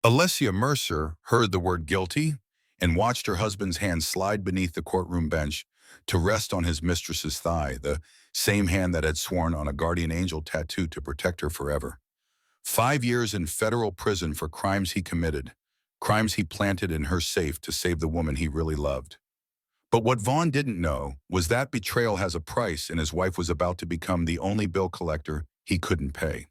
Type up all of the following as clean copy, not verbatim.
Alessia Mercer heard the word guilty and watched her husband's hand slide beneath the courtroom bench to rest on his mistress's thigh, the same hand that had sworn on a guardian angel tattoo to protect her forever. 5 years in federal prison for crimes he committed, crimes he planted in her safe to save the woman he really loved. But what Vaughn didn't know was that betrayal has a price, and his wife was about to become the only bill collector he couldn't pay.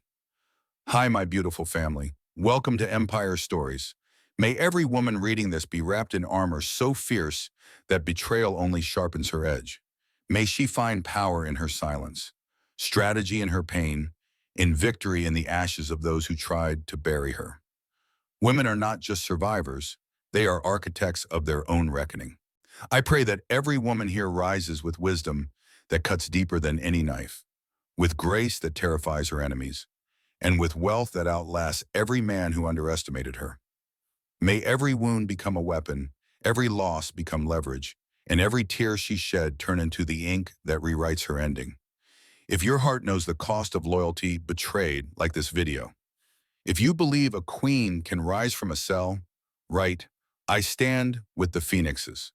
Hi, my beautiful family. Welcome to Empire Stories. May every woman reading this be wrapped in armor so fierce that betrayal only sharpens her edge. May she find power in her silence, strategy in her pain, and victory in the ashes of those who tried to bury her. Women are not just survivors, they are architects of their own reckoning. I pray that every woman here rises with wisdom that cuts deeper than any knife, with grace that terrifies her enemies, and with wealth that outlasts every man who underestimated her. May every wound become a weapon, every loss become leverage, and every tear she shed turn into the ink that rewrites her ending. If your heart knows the cost of loyalty betrayed, like this video, if you believe a queen can rise from a cell, right, I stand with the phoenixes.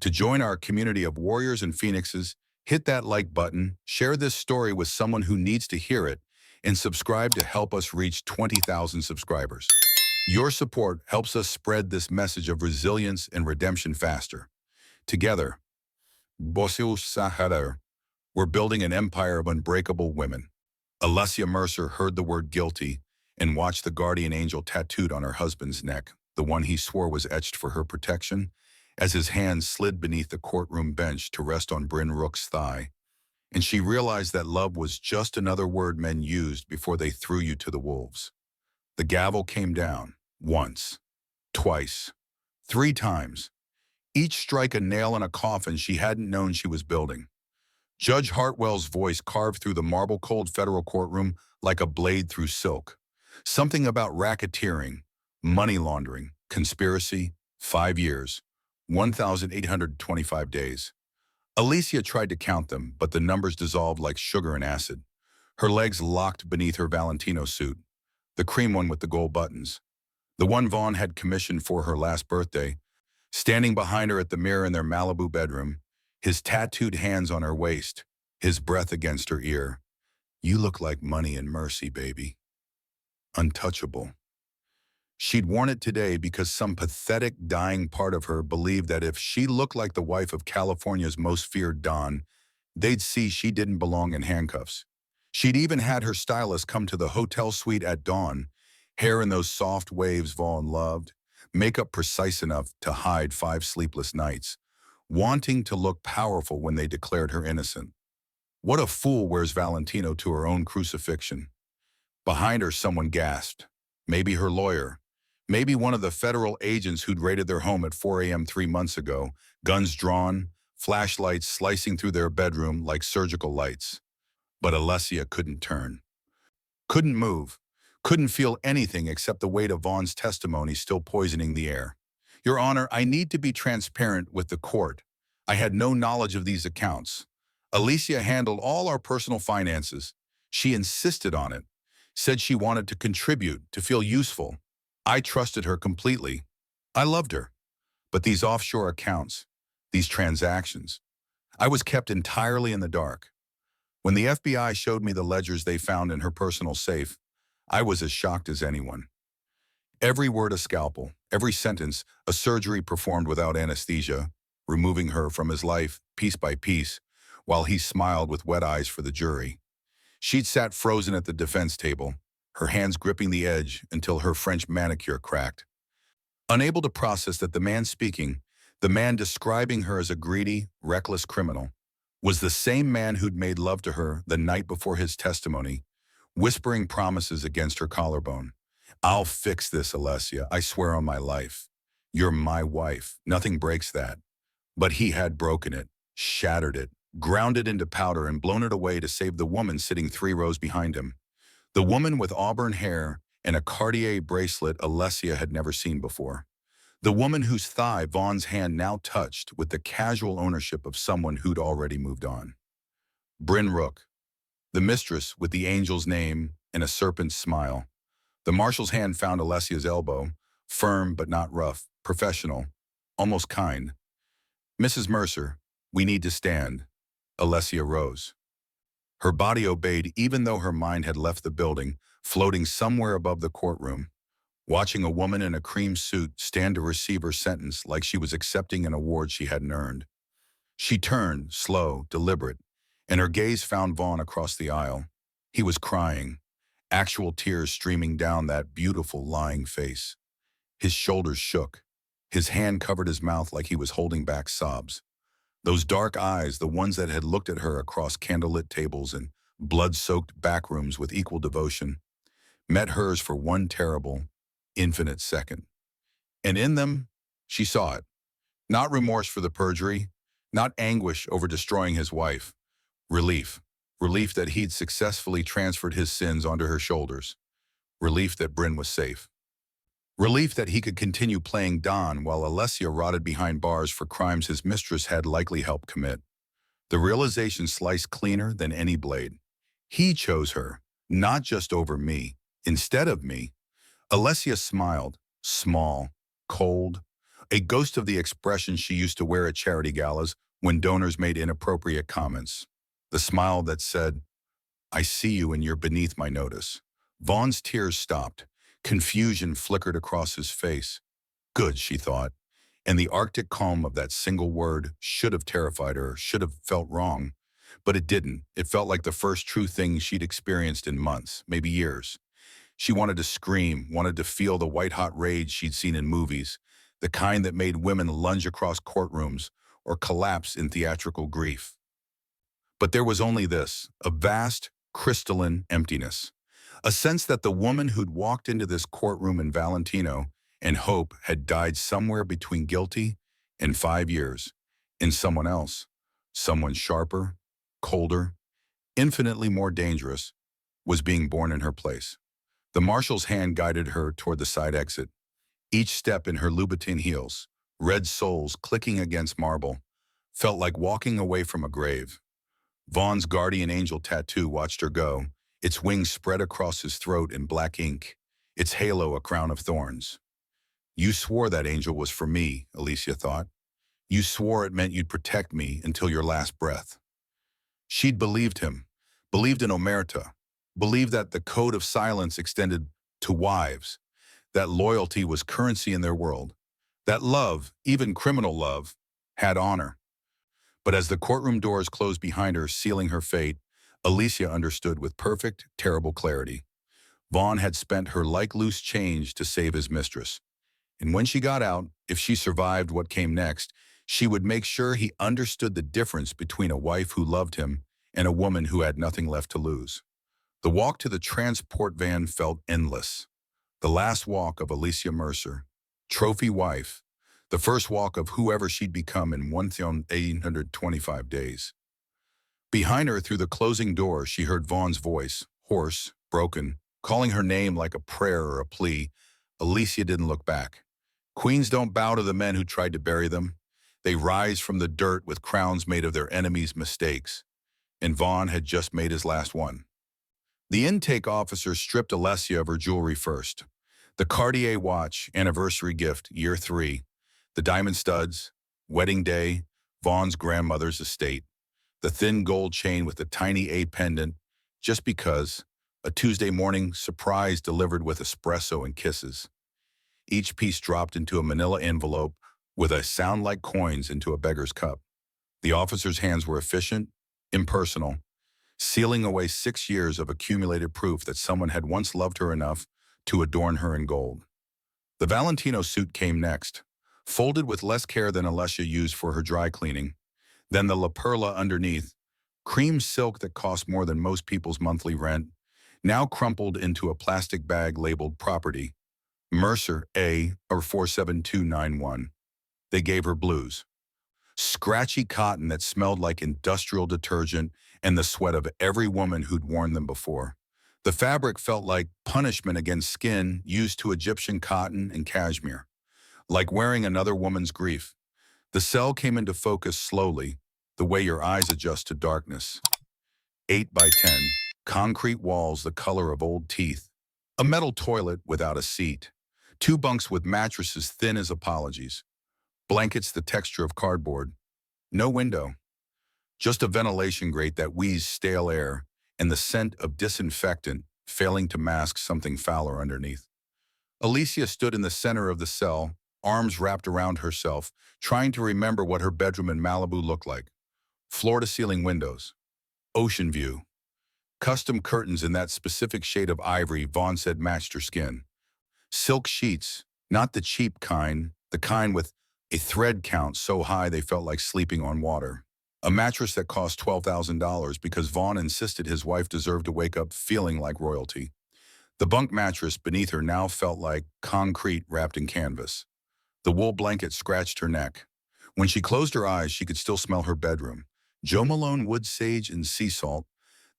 To join our community of warriors and phoenixes, hit that like button, share this story with someone who needs to hear it, and subscribe to help us reach 20,000 subscribers. Your support helps us spread this message of resilience and redemption faster. Together, we're building an empire of unbreakable women. Alessia Mercer heard the word guilty and watched the guardian angel tattooed on her husband's neck, the one he swore was etched for her protection, as his hand slid beneath the courtroom bench to rest on Bryn Rook's thigh. And she realized that love was just another word men used before they threw you to the wolves. The gavel came down, once, twice, 3 times, each strike a nail in a coffin she hadn't known she was building. Judge Hartwell's voice carved through the marble-cold federal courtroom like a blade through silk. Something about racketeering, money laundering, conspiracy, 5 years, 1,825 days. Alicia tried to count them, but the numbers dissolved like sugar and acid. Her legs locked beneath her Valentino suit, the cream one with the gold buttons, the one Vaughn had commissioned for her last birthday, standing behind her at the mirror in their Malibu bedroom, his tattooed hands on her waist, his breath against her ear. You look like money and mercy, baby. Untouchable. She'd worn it today because some pathetic, dying part of her believed that if she looked like the wife of California's most feared Don, they'd see she didn't belong in handcuffs. She'd even had her stylist come to the hotel suite at dawn, hair in those soft waves Vaughn loved, makeup precise enough to hide 5 sleepless nights, wanting to look powerful when they declared her innocent. What a fool wears Valentino to her own crucifixion. Behind her, someone gasped. Maybe her lawyer. Maybe one of the federal agents who'd raided their home at 4 a.m. 3 months ago, guns drawn, flashlights slicing through their bedroom like surgical lights. But Alessia couldn't turn. Couldn't move. Couldn't feel anything except the weight of Vaughn's testimony still poisoning the air. Your Honor, I need to be transparent with the court. I had no knowledge of these accounts. Alicia handled all our personal finances. She insisted on it. Said she wanted to contribute, to feel useful. I trusted her completely. I loved her. But these offshore accounts, these transactions, I was kept entirely in the dark. When the FBI showed me the ledgers they found in her personal safe, I was as shocked as anyone. Every word a scalpel, every sentence a surgery performed without anesthesia, removing her from his life piece by piece, while he smiled with wet eyes for the jury. She'd sat frozen at the defense table, her hands gripping the edge until her French manicure cracked. Unable to process that the man speaking, the man describing her as a greedy, reckless criminal, was the same man who'd made love to her the night before his testimony, whispering promises against her collarbone. I'll fix this, Alessia. I swear on my life. You're my wife. Nothing breaks that. But he had broken it, shattered it, ground it into powder and blown it away to save the woman sitting 3 rows behind him. The woman with auburn hair and a Cartier bracelet Alessia had never seen before. The woman whose thigh Vaughn's hand now touched with the casual ownership of someone who'd already moved on. Bryn Rook, the mistress with the angel's name and a serpent's smile. The marshal's hand found Alessia's elbow, Firm but not rough, professional, almost kind. "Mrs. Mercer, we need to stand." Alessia rose. Her body obeyed even though her mind had left the building, floating somewhere above the courtroom, watching a woman in a cream suit stand to receive her sentence like she was accepting an award she hadn't earned. She turned, slow, deliberate, and her gaze found Vaughn across the aisle. He was crying, actual tears streaming down that beautiful, lying face. His shoulders shook. His hand covered his mouth like he was holding back sobs. Those dark eyes, the ones that had looked at her across candlelit tables and blood-soaked back rooms with equal devotion, met hers for one terrible, infinite second. And in them, she saw it. Not remorse for the perjury, not anguish over destroying his wife. Relief. Relief that he'd successfully transferred his sins onto her shoulders. Relief that Bryn was safe. Relief that he could continue playing Don while Alessia rotted behind bars for crimes his mistress had likely helped commit. The realization sliced cleaner than any blade. He chose her, not just over me, instead of me. Alessia smiled, small, cold, a ghost of the expression she used to wear at charity galas when donors made inappropriate comments. The smile that said, "I see you and you're beneath my notice." Vaughn's tears stopped. Confusion flickered across his face. Good, she thought. And the arctic calm of that single word should have terrified her, should have felt wrong. But it didn't. It felt like the first true thing she'd experienced in months, maybe years. She wanted to scream, wanted to feel the white-hot rage she'd seen in movies, the kind that made women lunge across courtrooms or collapse in theatrical grief. But there was only this, a vast, crystalline emptiness. A sense that the woman who'd walked into this courtroom in Valentino and Hope had died somewhere between guilty and 5 years, in someone else, someone sharper, colder, infinitely more dangerous, was being born in her place. The marshal's hand guided her toward the side exit, each step in her Louboutin heels, red soles clicking against marble, felt like walking away from a grave. Vaughn's guardian angel tattoo watched her go, its wings spread across his throat in black ink, its halo a crown of thorns. "You swore that angel was for me," Alicia thought. "You swore it meant you'd protect me until your last breath." She'd believed him, believed in Omerta, believed that the code of silence extended to wives, that loyalty was currency in their world, that love, even criminal love, had honor. But as the courtroom doors closed behind her, sealing her fate, Alicia understood with perfect, terrible clarity. Vaughn had spent her like loose change to save his mistress. And when she got out, if she survived what came next, she would make sure he understood the difference between a wife who loved him and a woman who had nothing left to lose. The walk to the transport van felt endless. The last walk of Alicia Mercer, trophy wife, the first walk of whoever she'd become in 1,825 days. Behind her through the closing door, she heard Vaughn's voice, hoarse, broken, calling her name like a prayer or a plea. Alicia didn't look back. Queens don't bow to the men who tried to bury them. They rise from the dirt with crowns made of their enemies' mistakes. And Vaughn had just made his last one. The intake officer stripped Alessia of her jewelry first. The Cartier watch, anniversary gift, year 3. The diamond studs, wedding day, Vaughn's grandmother's estate. The thin gold chain with the tiny A pendant, just because, a Tuesday morning surprise delivered with espresso and kisses. Each piece dropped into a manila envelope with a sound like coins into a beggar's cup. The officer's hands were efficient, impersonal, sealing away 6 years of accumulated proof that someone had once loved her enough to adorn her in gold. The Valentino suit came next, folded with less care than Alessia used for her dry cleaning. Then the La Perla underneath, cream silk that cost more than most people's monthly rent, now crumpled into a plastic bag labeled property. Mercer A or 47291. They gave her blues. Scratchy cotton that smelled like industrial detergent and the sweat of every woman who'd worn them before. The fabric felt like punishment against skin used to Egyptian cotton and cashmere, like wearing another woman's grief. The cell came into focus slowly, the way your eyes adjust to darkness. 8 by 10, concrete walls the color of old teeth. A metal toilet without a seat. Two bunks with mattresses thin as apologies, blankets the texture of cardboard, no window, just a ventilation grate that wheezed stale air and the scent of disinfectant failing to mask something fouler underneath. Alicia stood in the center of the cell, arms wrapped around herself, trying to remember what her bedroom in Malibu looked like. Floor-to-ceiling windows, ocean view, custom curtains in that specific shade of ivory Vaughn said matched her skin. Silk sheets, not the cheap kind, the kind with a thread count so high they felt like sleeping on water. A mattress that cost $12,000 because Vaughn insisted his wife deserved to wake up feeling like royalty. The bunk mattress beneath her now felt like concrete wrapped in canvas. The wool blanket scratched her neck. When she closed her eyes, she could still smell her bedroom. Joe Malone wood sage and sea salt,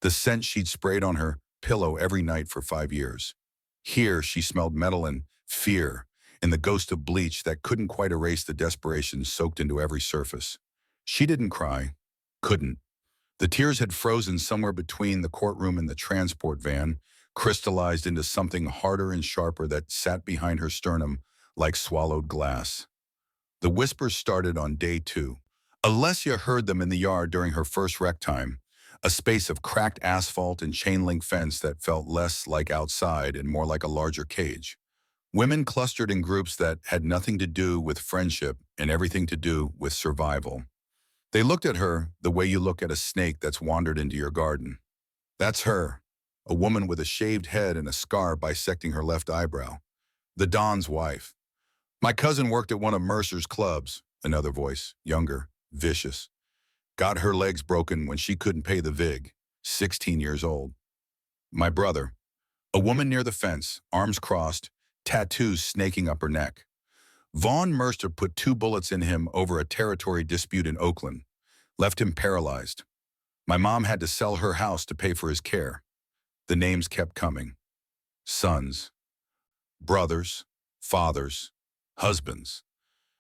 the scent she'd sprayed on her pillow every night for 5 years. Here, she smelled metal and fear, and the ghost of bleach that couldn't quite erase the desperation soaked into every surface. She didn't cry. Couldn't. The tears had frozen somewhere between the courtroom and the transport van, crystallized into something harder and sharper that sat behind her sternum like swallowed glass. The whispers started on day 2. Alessia heard them in the yard during her first rec time, a space of cracked asphalt and chain-link fence that felt less like outside and more like a larger cage. Women clustered in groups that had nothing to do with friendship and everything to do with survival. They looked at her the way you look at a snake that's wandered into your garden. That's her, a woman with a shaved head and a scar bisecting her left eyebrow. The Don's wife. My cousin worked at one of Mercer's clubs, another voice, younger, vicious. Got her legs broken when she couldn't pay the vig, 16 years old. My brother. A woman near the fence, arms crossed, tattoos snaking up her neck. Vaughn Mercer put 2 bullets in him over a territory dispute in Oakland, left him paralyzed. My mom had to sell her house to pay for his care. The names kept coming. Sons, brothers, fathers, husbands.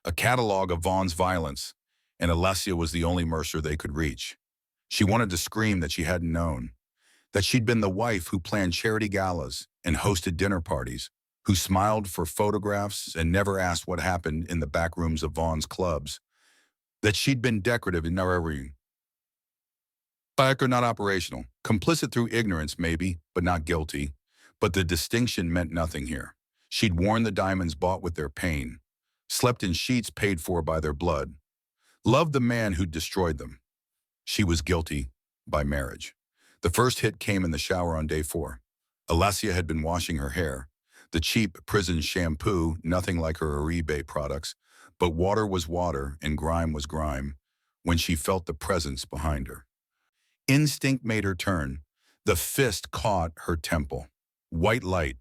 A catalog of Vaughn's violence, and Alessia was the only Mercer they could reach. She wanted to scream that she hadn't known, that she'd been the wife who planned charity galas and hosted dinner parties, who smiled for photographs and never asked what happened in the back rooms of Vaughn's clubs, that she'd been decorative in every back or not operational, complicit through ignorance maybe, but not guilty. But the distinction meant nothing here. She'd worn the diamonds bought with their pain, slept in sheets paid for by their blood, loved the man who'd destroyed them. She was guilty by marriage. The first hit came in the shower on day 4. Alessia had been washing her hair. The cheap prison shampoo, nothing like her Uribe products, but water was water and grime was grime when she felt the presence behind her. Instinct made her turn. The fist caught her temple. White light,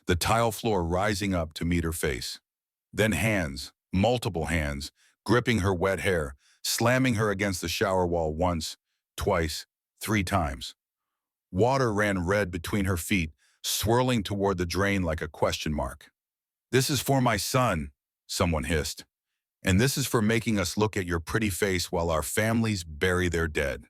the tile floor rising up to meet her face. Then hands, multiple hands, gripping her wet hair, slamming her against the shower wall once, twice, 3 times. Water ran red between her feet, swirling toward the drain like a question mark. "This is for my son," someone hissed. "And this is for making us look at your pretty face while our families bury their dead."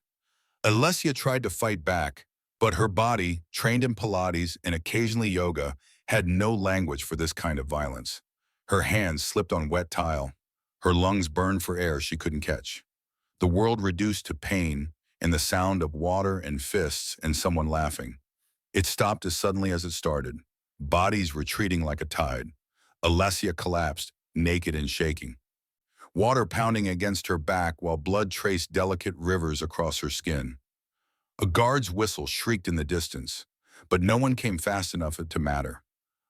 Alessia tried to fight back, but her body, trained in Pilates and occasionally yoga, had no language for this kind of violence. Her hands slipped on wet tile. Her lungs burned for air she couldn't catch. The world reduced to pain and the sound of water and fists and someone laughing. It stopped as suddenly as it started, bodies retreating like a tide. Alessia collapsed, naked and shaking. Water pounding against her back while blood traced delicate rivers across her skin. A guard's whistle shrieked in the distance, but no one came fast enough to matter.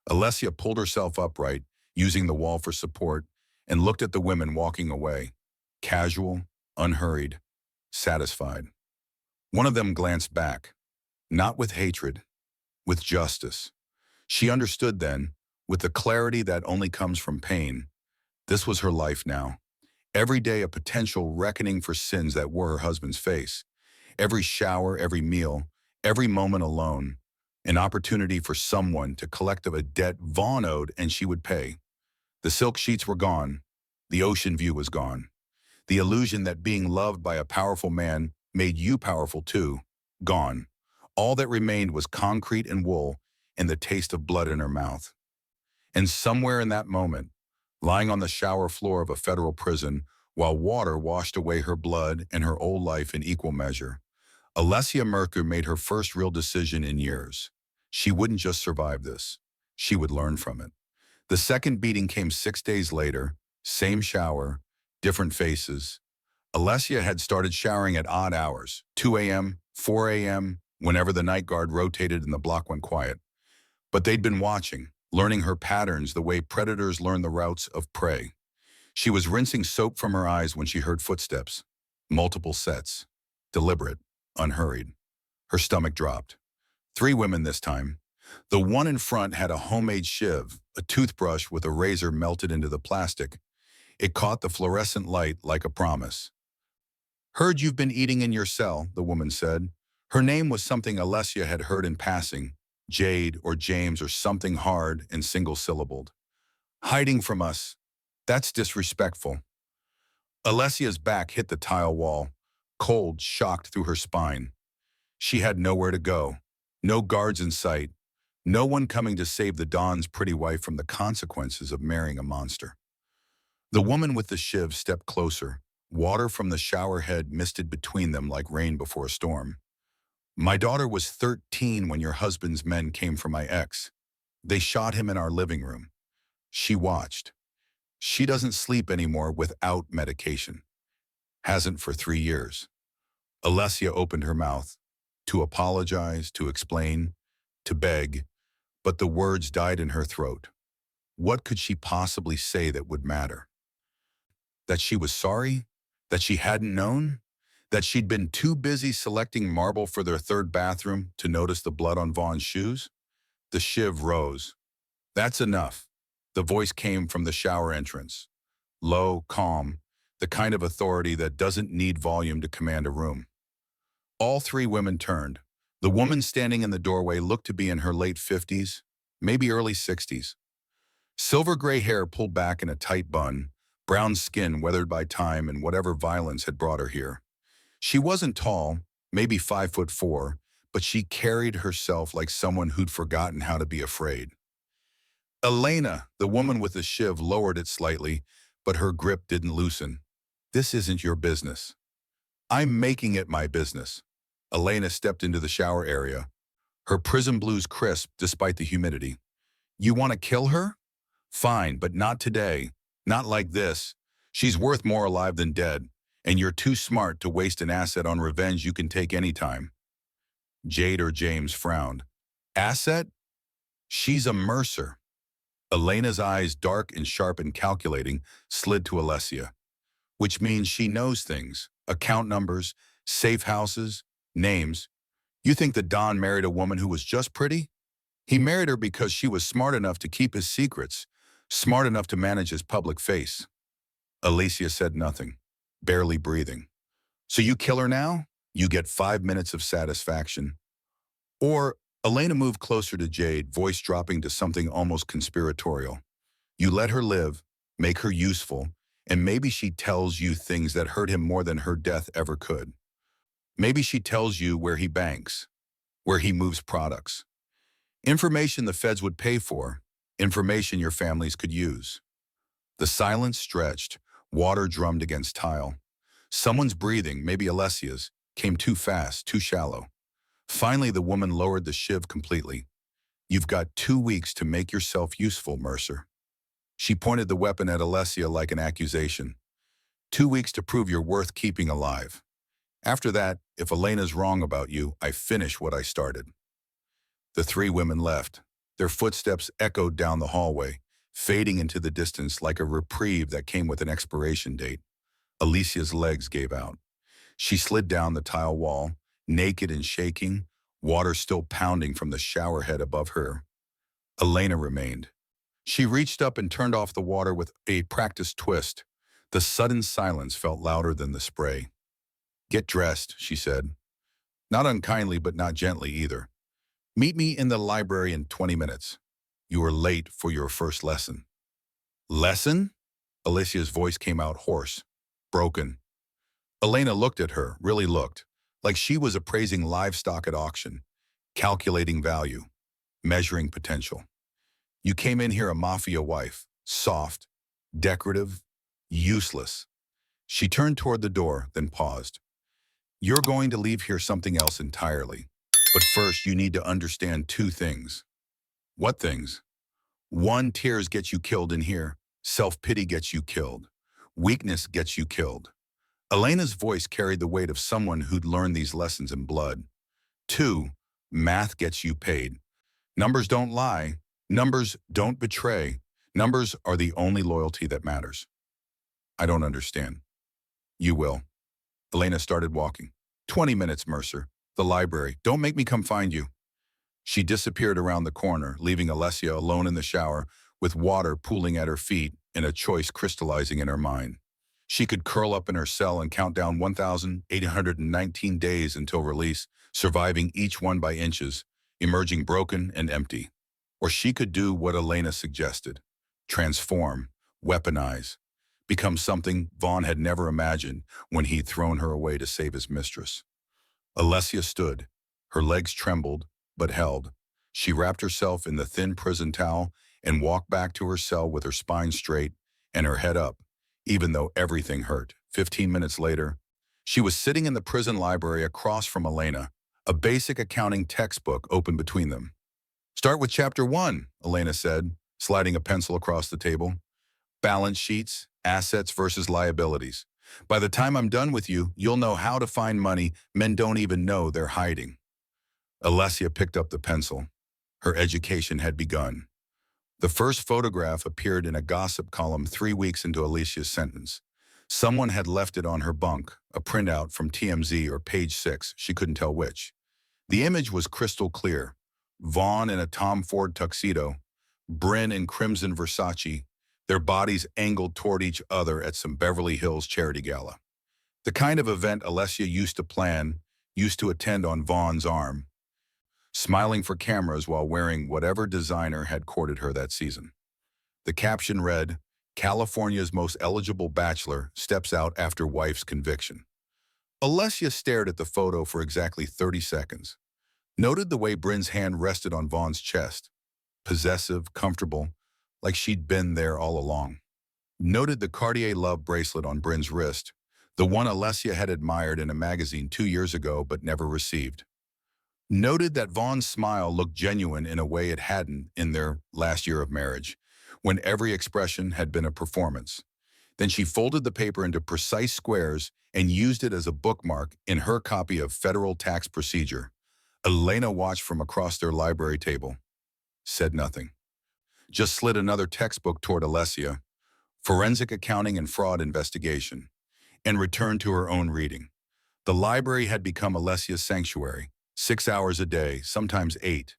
Alessia pulled herself upright, using the wall for support, and looked at the women walking away, casual, unhurried, satisfied. One of them glanced back, not with hatred, with justice. She understood then, with the clarity that only comes from pain, this was her life now. Every day a potential reckoning for sins that were her husband's face. Every shower, every meal, every moment alone, an opportunity for someone to collect a debt Vaughn owed and she would pay. The silk sheets were gone. The ocean view was gone. The illusion that being loved by a powerful man made you powerful too, gone. All that remained was concrete and wool and the taste of blood in her mouth. And somewhere in that moment, lying on the shower floor of a federal prison, while water washed away her blood and her old life in equal measure, Alessia Merker made her first real decision in years. She wouldn't just survive this. She would learn from it. The second beating came 6 days later, same shower, different faces. Alessia had started showering at odd hours, 2 a.m., 4 a.m., whenever the night guard rotated and the block went quiet. But they'd been watching, learning her patterns the way predators learn the routes of prey. She was rinsing soap from her eyes when she heard footsteps. Multiple sets. Deliberate, unhurried. Her stomach dropped. 3 women this time. The one in front had a homemade shiv, a toothbrush with a razor melted into the plastic. It caught the fluorescent light like a promise. "Heard you've been eating in your cell," the woman said. Her name was something Alessia had heard in passing, Jade or James or something hard and single-syllabled. "Hiding from us. That's disrespectful." Alessia's back hit the tile wall. Cold shocked through her spine. She had nowhere to go. No guards in sight. No one coming to save the Don's pretty wife from the consequences of marrying a monster. The woman with the shiv stepped closer. Water from the shower head misted between them like rain before a storm. "My daughter was 13 when your husband's men came for my ex. They shot him in our living room. She watched. She doesn't sleep anymore without medication. Hasn't for 3 years." Alessia opened her mouth, to apologize, to explain, to beg, but the words died in her throat. What could she possibly say that would matter? That she was sorry? That she hadn't known? That she'd been too busy selecting marble for their third bathroom to notice the blood on Vaughn's shoes? The shiv rose. "That's enough." The voice came from the shower entrance. Low, calm, the kind of authority that doesn't need volume to command a room. All 3 women turned. The woman standing in the doorway looked to be in her late 50s, maybe early 60s. Silver gray hair pulled back in a tight bun, brown skin weathered by time and whatever violence had brought her here. She wasn't tall, maybe 5'4", but she carried herself like someone who'd forgotten how to be afraid. "Elena," the woman with the shiv lowered it slightly, but her grip didn't loosen. "This isn't your business." "I'm making it my business." Elena stepped into the shower area. Her prism blues crisp despite the humidity. "You want to kill her? Fine, but not today. Not like this. She's worth more alive than dead, and you're too smart to waste an asset on revenge you can take anytime." Jade or James frowned. "Asset? She's a mercer." Elena's eyes, dark and sharp and calculating, slid to Alessia. "Which means she knows things. Account numbers, safe houses, names. You think the Don married a woman who was just pretty? He married her because she was smart enough to keep his secrets, smart enough to manage his public face." Alessia said nothing, barely breathing. "So you kill her now? You get 5 minutes of satisfaction." Or, Elena moved closer to Jade, voice dropping to something almost conspiratorial. "You let her live, make her useful, and maybe she tells you things that hurt him more than her death ever could. Maybe she tells you where he banks, where he moves products. Information the feds would pay for, information your families could use." The silence stretched, water drummed against tile. Someone's breathing, maybe Alessia's, came too fast, too shallow. Finally, the woman lowered the shiv completely. "You've got 2 weeks to make yourself useful, Mercer." She pointed the weapon at Alessia like an accusation. 2 weeks to prove you're worth keeping alive. After that, if Elena's wrong about you, I finish what I started." The 3 women left. Their footsteps echoed down the hallway, fading into the distance like a reprieve that came with an expiration date. Alessia's legs gave out. She slid down the tile wall, naked and shaking, water still pounding from the shower head above her. Elena remained. She reached up and turned off the water with a practiced twist. The sudden silence felt louder than the spray. "Get dressed," she said. Not unkindly, but not gently either. "Meet me in the library in 20 minutes. You are late for your first lesson." "Lesson?" Alessia's voice came out hoarse, broken. Elena looked at her, really looked, like she was appraising livestock at auction, calculating value, measuring potential. You came in here a Mafia wife, soft, decorative, useless. She turned toward the door, then paused. You're going to leave here something else entirely. But first, you need to understand two things. What things? One, tears get you killed in here. Self-pity gets you killed. Weakness gets you killed. Elena's voice carried the weight of someone who'd learned these lessons in blood. Two, math gets you paid. Numbers don't lie. Numbers don't betray. Numbers are the only loyalty that matters. I don't understand. You will. Elena started walking. 20 minutes, Mercer. The library. Don't make me come find you. She disappeared around the corner, leaving Alessia alone in the shower with water pooling at her feet and a choice crystallizing in her mind. She could curl up in her cell and count down 1,819 days until release, surviving each one by inches, emerging broken and empty. Or she could do what Elena suggested. Transform, weaponize, become something Vaughn had never imagined when he'd thrown her away to save his mistress. Alessia stood. Her legs trembled, but held. She wrapped herself in the thin prison towel and walked back to her cell with her spine straight and her head up, even though everything hurt. 15 minutes later, she was sitting in the prison library across from Elena, a basic accounting textbook open between them. Start with chapter 1, Elena said, sliding a pencil across the table. Balance sheets, assets versus liabilities. By the time I'm done with you, you'll know how to find money men don't even know they're hiding. Alessia picked up the pencil. Her education had begun. The first photograph appeared in a gossip column 3 weeks into Alicia's sentence. Someone had left it on her bunk, a printout from TMZ or Page 6, she couldn't tell which. The image was crystal clear. Vaughn in a Tom Ford tuxedo, Bryn in crimson Versace, their bodies angled toward each other at some Beverly Hills charity gala. The kind of event Alessia used to plan, used to attend on Vaughn's arm, smiling for cameras while wearing whatever designer had courted her that season. The caption read, California's most eligible bachelor steps out after wife's conviction. Alessia stared at the photo for exactly 30 seconds, noted the way Bryn's hand rested on Vaughn's chest, possessive, comfortable, like she'd been there all along. Noted the Cartier love bracelet on Bryn's wrist, the one Alessia had admired in a magazine 2 years ago but never received. Noted that Vaughn's smile looked genuine in a way it hadn't in their last year of marriage, when every expression had been a performance. Then she folded the paper into precise squares and used it as a bookmark in her copy of Federal Tax Procedure. Elena watched from across their library table, said nothing. Just slid another textbook toward Alessia, Forensic Accounting and Fraud Investigation, and returned to her own reading. The library had become Alessia's sanctuary, 6 hours a day, sometimes 8.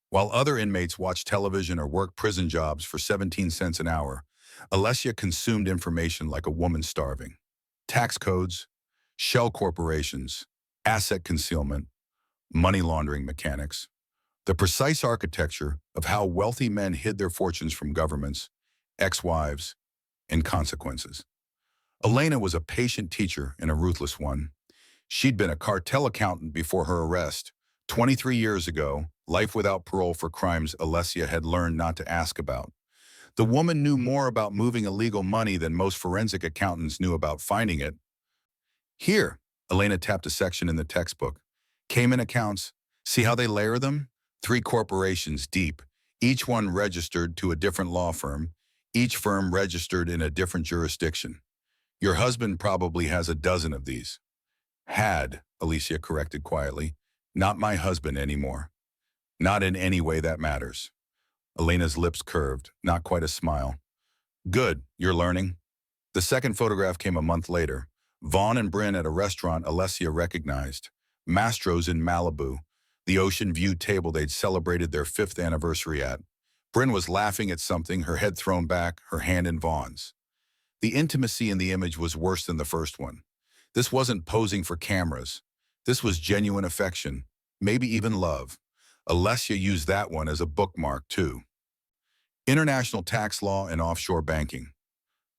While other inmates watched television or worked prison jobs for 17 cents an hour, Alessia consumed information like a woman starving. Tax codes, shell corporations, asset concealment, money laundering mechanics, the precise architecture of how wealthy men hid their fortunes from governments, ex-wives, and consequences. Elena was a patient teacher and a ruthless one. She'd been a cartel accountant before her arrest. 23 years ago, life without parole for crimes Alessia had learned not to ask about. The woman knew more about moving illegal money than most forensic accountants knew about finding it. Here, Elena tapped a section in the textbook. Cayman accounts. See how they layer them? 3 corporations deep, each one registered to a different law firm, each firm registered in a different jurisdiction. Your husband probably has a dozen of these. Had, Alicia corrected quietly. Not my husband anymore. Not in any way that matters. Elena's lips curved, not quite a smile. Good, you're learning. The second photograph came a month later. Vaughn and Bryn at a restaurant Alessia recognized. Mastro's in Malibu, the ocean view table they'd celebrated their 5th anniversary at. Bryn was laughing at something, her head thrown back, her hand in Vaughn's. The intimacy in the image was worse than the first one. This wasn't posing for cameras. This was genuine affection, maybe even love. Alessia used that one as a bookmark, too. International tax law and offshore banking.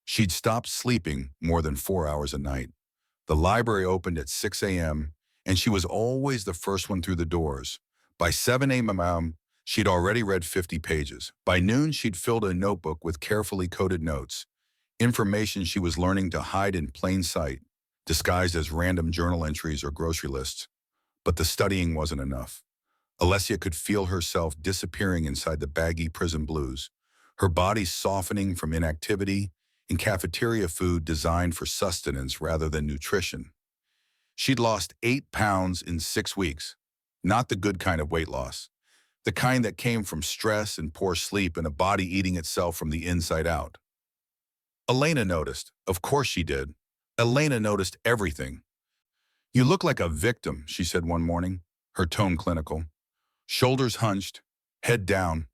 She'd stopped sleeping more than 4 hours a night. The library opened at 6 a.m., and she was always the first one through the doors. By 7 a.m., She'd already read 50 pages. By noon, she'd filled a notebook with carefully coded notes, information she was learning to hide in plain sight, disguised as random journal entries or grocery lists. But the studying wasn't enough. Alessia could feel herself disappearing inside the baggy prison blues, her body softening from inactivity and cafeteria food designed for sustenance rather than nutrition. She'd lost 8 pounds in 6 weeks. Not the good kind of weight loss. The kind that came from stress and poor sleep and a body eating itself from the inside out. Elena noticed. Of course she did. Elena noticed everything. "You look like a victim," she said one morning, her tone clinical. Shoulders hunched, head down.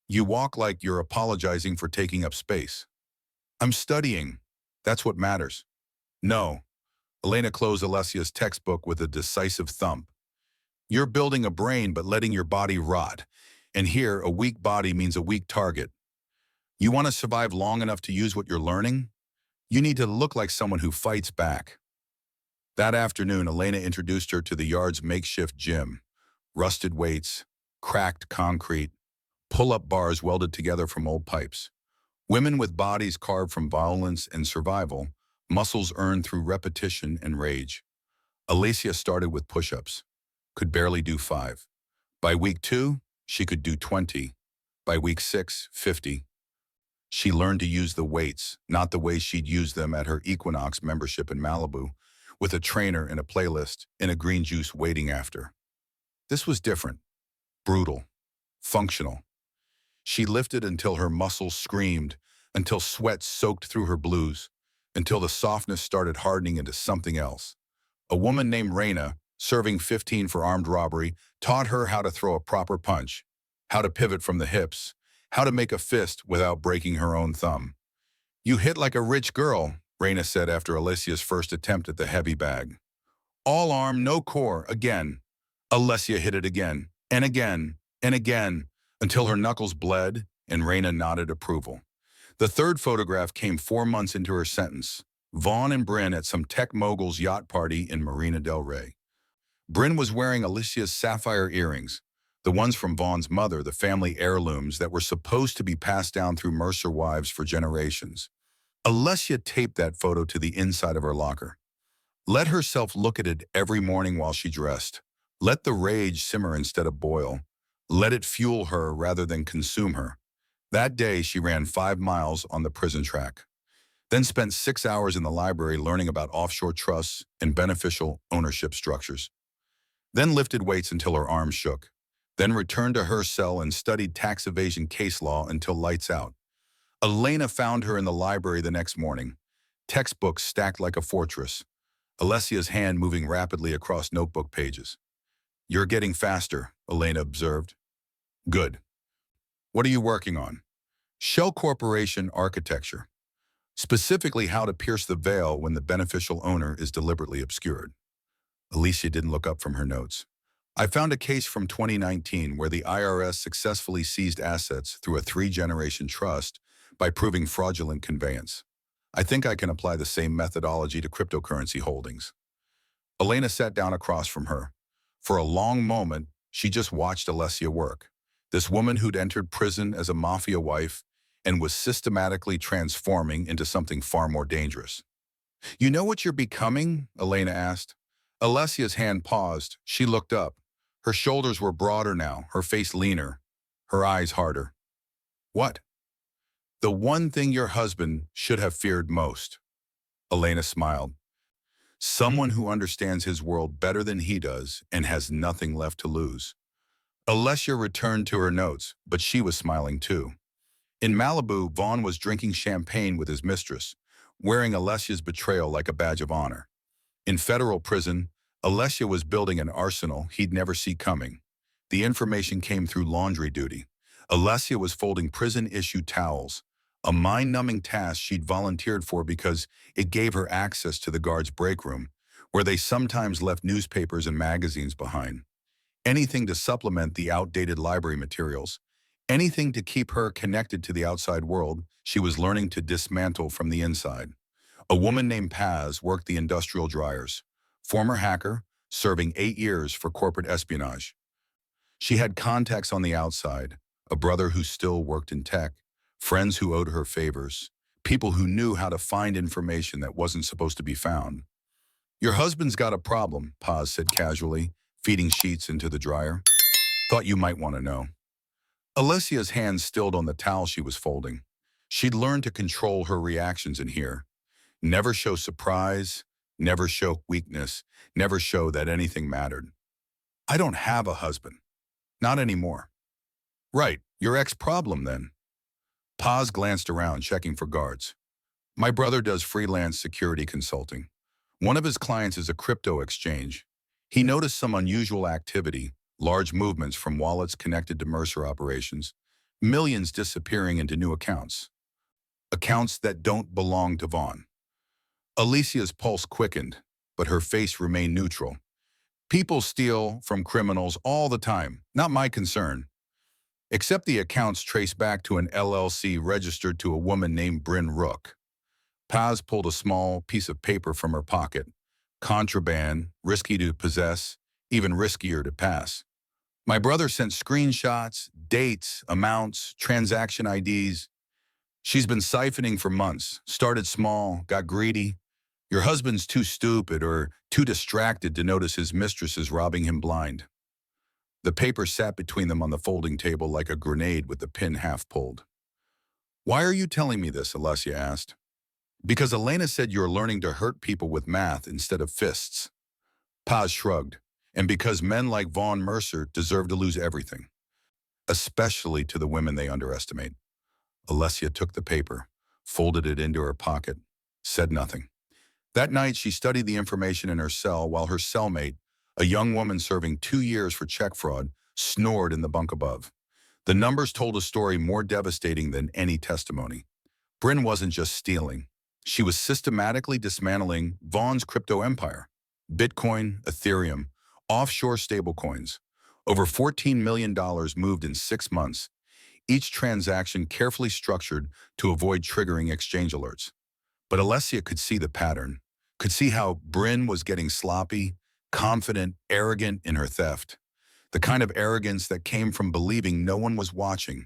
"You walk like you're apologizing for taking up space." "I'm studying. That's what matters." "No." Elena closed Alessia's textbook with a decisive thump. "You're building a brain but letting your body rot. And here, a weak body means a weak target. You want to survive long enough to use what you're learning? You need to look like someone who fights back." That afternoon, Elena introduced her to the yard's makeshift gym. Rusted weights, cracked concrete, pull-up bars welded together from old pipes. Women with bodies carved from violence and survival, muscles earned through repetition and rage. Alicia started with push-ups, could barely do 5. By week 2, she could do 20. By week 6, 50. She learned to use the weights, not the way she'd used them at her Equinox membership in Malibu, with a trainer and a playlist and a green juice waiting after. This was different, brutal, functional. She lifted until her muscles screamed, until sweat soaked through her blues, until the softness started hardening into something else. A woman named Reina, serving 15 for armed robbery, taught her how to throw a proper punch, how to pivot from the hips, how to make a fist without breaking her own thumb. "You hit like a rich girl," Reina said after Alessia's first attempt at the heavy bag. "All arm, no core, again." Alessia hit it again, and again, and again, until her knuckles bled and Reina nodded approval. The third photograph came 4 months into her sentence. Vaughn and Bryn at some tech mogul's yacht party in Marina del Rey. Bryn was wearing Alicia's sapphire earrings, the ones from Vaughn's mother, the family heirlooms that were supposed to be passed down through Mercer wives for generations. Alessia taped that photo to the inside of her locker. Let herself look at it every morning while she dressed. Let the rage simmer instead of boil. Let it fuel her rather than consume her. That day, she ran 5 miles on the prison track, then spent 6 hours in the library learning about offshore trusts and beneficial ownership structures. Then lifted weights until her arms shook. Then returned to her cell and studied tax evasion case law until lights out. Elena found her in the library the next morning, textbooks stacked like a fortress, Alessia's hand moving rapidly across notebook pages. "You're getting faster," Elena observed. "Good. What are you working on?" "Shell corporation architecture. Specifically how to pierce the veil when the beneficial owner is deliberately obscured." Alicia didn't look up from her notes. "I found a case from 2019 where the IRS successfully seized assets through a 3-generation trust by proving fraudulent conveyance. I think I can apply the same methodology to cryptocurrency holdings." Elena sat down across from her. For a long moment, she just watched Alessia work. This woman who'd entered prison as a mafia wife and was systematically transforming into something far more dangerous. "You know what you're becoming?" Elena asked. Alessia's hand paused. She looked up. Her shoulders were broader now, her face leaner, her eyes harder. "What?" "The one thing your husband should have feared most." Elena smiled. "Someone who understands his world better than he does and has nothing left to lose." Alessia returned to her notes, but she was smiling too. In Malibu, Vaughn was drinking champagne with his mistress, wearing Alessia's betrayal like a badge of honor. In federal prison, Alessia was building an arsenal he'd never see coming. The information came through laundry duty. Alessia was folding prison-issued towels, a mind-numbing task she'd volunteered for because it gave her access to the guards' break room, where they sometimes left newspapers and magazines behind. Anything to supplement the outdated library materials. Anything to keep her connected to the outside world she was learning to dismantle from the inside. A woman named Paz worked the industrial dryers. Former hacker, serving 8 years for corporate espionage. She had contacts on the outside, a brother who still worked in tech, friends who owed her favors, people who knew how to find information that wasn't supposed to be found. Your husband's got a problem, Paz said casually, feeding sheets into the dryer. Thought you might want to know. Alessia's hands stilled on the towel she was folding. She'd learned to control her reactions in here. Never show surprise, never show weakness, never show that anything mattered. I don't have a husband. Not anymore. Right, your ex-problem then. Paz glanced around, checking for guards. My brother does freelance security consulting. One of his clients is a crypto exchange. He noticed some unusual activity, large movements from wallets connected to Mercer operations, millions disappearing into new accounts. Accounts that don't belong to Vaughn. Alicia's pulse quickened, but her face remained neutral. People steal from criminals all the time, not my concern. Except the accounts trace back to an LLC registered to a woman named Bryn Rook. Paz pulled a small piece of paper from her pocket. Contraband, risky to possess, even riskier to pass. My brother sent screenshots, dates, amounts, transaction IDs. She's been siphoning for months, started small, got greedy. Your husband's too stupid or too distracted to notice his mistress is robbing him blind. The paper sat between them on the folding table like a grenade with the pin half pulled. Why are you telling me this, Alessia asked. Because Elena said you're learning to hurt people with math instead of fists. Paz shrugged. And because men like Vaughn Mercer deserve to lose everything. Especially to the women they underestimate. Alessia took the paper, folded it into her pocket, said nothing. That night, she studied the information in her cell while her cellmate, a young woman serving 2 years for check fraud, snored in the bunk above. The numbers told a story more devastating than any testimony. Bryn wasn't just stealing. She was systematically dismantling Vaughn's crypto empire. Bitcoin, Ethereum, offshore stablecoins. Over $14 million moved in 6 months, each transaction carefully structured to avoid triggering exchange alerts. But Alessia could see the pattern, could see how Bryn was getting sloppy, confident, arrogant in her theft. The kind of arrogance that came from believing no one was watching.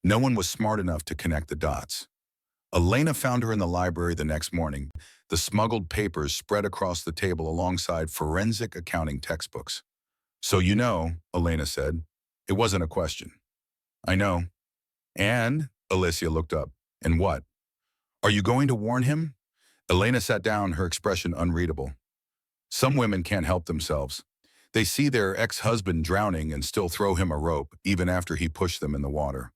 No one was smart enough to connect the dots. Elena found her in the library the next morning, the smuggled papers spread across the table alongside forensic accounting textbooks. So you know, Elena said, it wasn't a question. I know. And, Alessia looked up, and what? Are you going to warn him? Elena sat down, her expression unreadable. Some women can't help themselves. They see their ex-husband drowning and still throw him a rope, even after he pushed them in the water.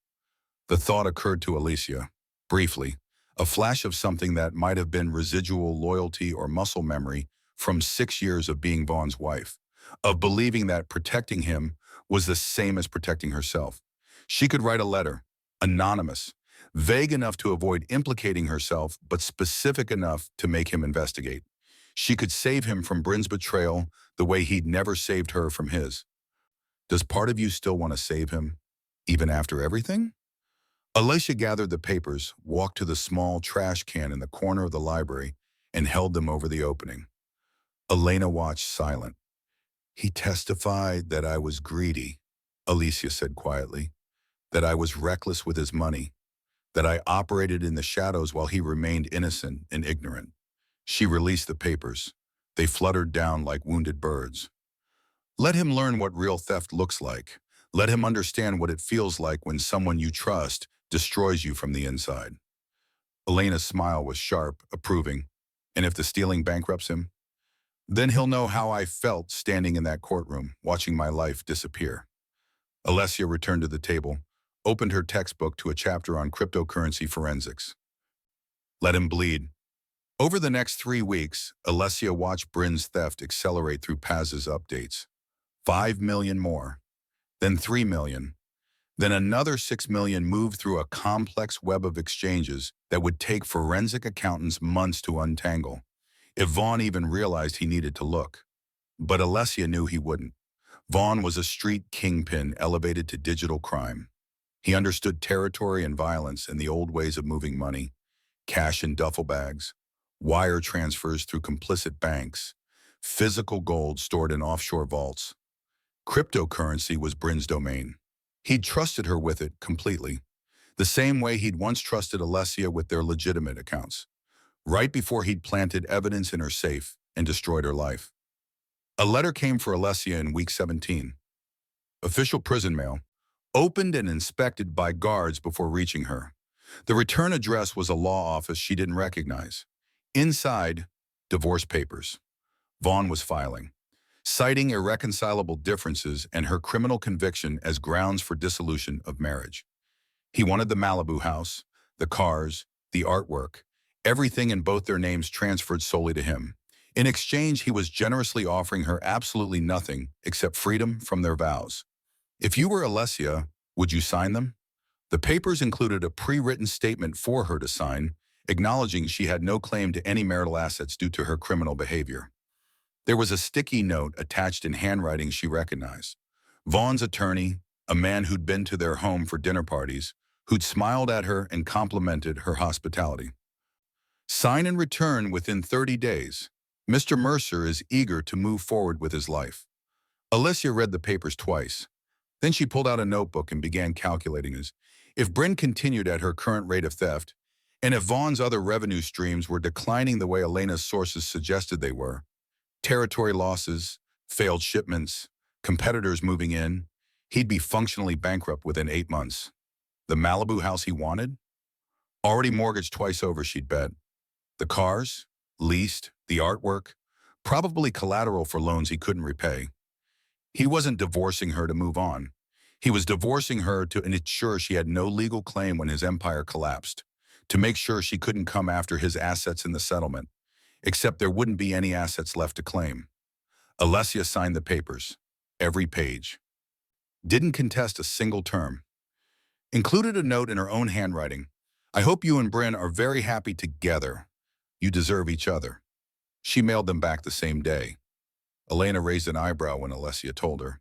The thought occurred to Alicia, briefly, a flash of something that might have been residual loyalty or muscle memory from 6 years of being Vaughn's wife, of believing that protecting him was the same as protecting herself. She could write a letter, anonymous, vague enough to avoid implicating herself, but specific enough to make him investigate. She could save him from Bryn's betrayal the way he'd never saved her from his. Does part of you still want to save him, even after everything? Alicia gathered the papers, walked to the small trash can in the corner of the library, and held them over the opening. Elena watched silent. He testified that I was greedy, Alicia said quietly, that I was reckless with his money, that I operated in the shadows while he remained innocent and ignorant. She released the papers. They fluttered down like wounded birds. Let him learn what real theft looks like. Let him understand what it feels like when someone you trust destroys you from the inside. Elena's smile was sharp, approving. And if the stealing bankrupts him? Then he'll know how I felt standing in that courtroom, watching my life disappear. Alessia returned to the table, opened her textbook to a chapter on cryptocurrency forensics. Let him bleed. Over the next 3 weeks, Alessia watched Bryn's theft accelerate through Paz's updates. 5 million more, then 3 million, then another 6 million moved through a complex web of exchanges that would take forensic accountants months to untangle, if Vaughn even realized he needed to look. But Alessia knew he wouldn't. Vaughn was a street kingpin elevated to digital crime. He understood territory and violence and the old ways of moving money, cash in duffel bags, wire transfers through complicit banks, physical gold stored in offshore vaults. Cryptocurrency was Bryn's domain. He'd trusted her with it completely, the same way he'd once trusted Alessia with their legitimate accounts, right before he'd planted evidence in her safe and destroyed her life. A letter came for Alessia in week 17. Official prison mail, opened and inspected by guards before reaching her. The return address was a law office she didn't recognize. Inside, divorce papers. Vaughn was filing, citing irreconcilable differences and her criminal conviction as grounds for dissolution of marriage. He wanted the Malibu house, the cars, the artwork, everything in both their names transferred solely to him. In exchange, he was generously offering her absolutely nothing except freedom from their vows. If you were Alessia, would you sign them? The papers included a pre-written statement for her to sign, acknowledging she had no claim to any marital assets due to her criminal behavior. There was a sticky note attached in handwriting she recognized. Vaughn's attorney, a man who'd been to their home for dinner parties, who'd smiled at her and complimented her hospitality. Sign and return within 30 days. Mr. Mercer is eager to move forward with his life. Alessia read the papers twice. Then she pulled out a notebook and began calculating if Bryn continued at her current rate of theft, and if Vaughn's other revenue streams were declining the way Elena's sources suggested they were, territory losses, failed shipments, competitors moving in, he'd be functionally bankrupt within 8 months. The Malibu house he wanted? Already mortgaged twice over, she'd bet. The cars? Leased. The artwork? Probably collateral for loans he couldn't repay. He wasn't divorcing her to move on. He was divorcing her to ensure she had no legal claim when his empire collapsed, to make sure she couldn't come after his assets in the settlement, except there wouldn't be any assets left to claim. Alessia signed the papers, every page. Didn't contest a single term. Included a note in her own handwriting. I hope you and Bryn are very happy together. You deserve each other. She mailed them back the same day. Elena raised an eyebrow when Alessia told her.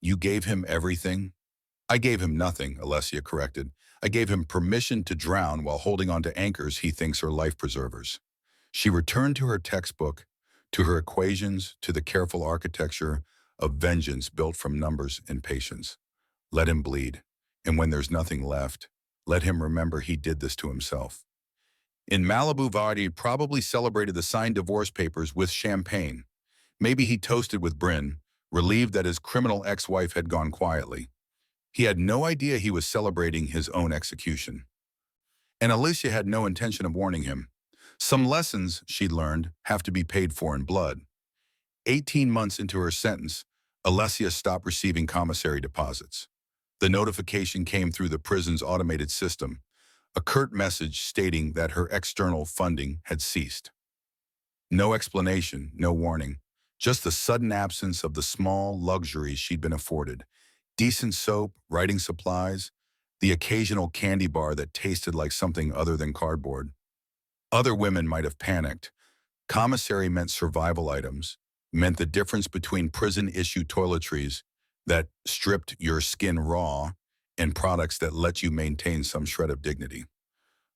You gave him everything? I gave him nothing, Alessia corrected. I gave him permission to drown while holding on to anchors he thinks are life preservers. She returned to her textbook, to her equations, to the careful architecture of vengeance built from numbers and patience. Let him bleed, and when there's nothing left, let him remember he did this to himself. In Malibu, Vaughn probably celebrated the signed divorce papers with champagne. Maybe he toasted with Bryn, relieved that his criminal ex-wife had gone quietly. He had no idea he was celebrating his own execution. And Alessia had no intention of warning him. Some lessons, she'd learned, have to be paid for in blood. 18 months into her sentence, Alessia stopped receiving commissary deposits. The notification came through the prison's automated system, a curt message stating that her external funding had ceased. No explanation, no warning. Just the sudden absence of the small luxuries she'd been afforded. Decent soap, writing supplies, the occasional candy bar that tasted like something other than cardboard. Other women might have panicked. Commissary meant survival items, meant the difference between prison-issue toiletries that stripped your skin raw and products that let you maintain some shred of dignity.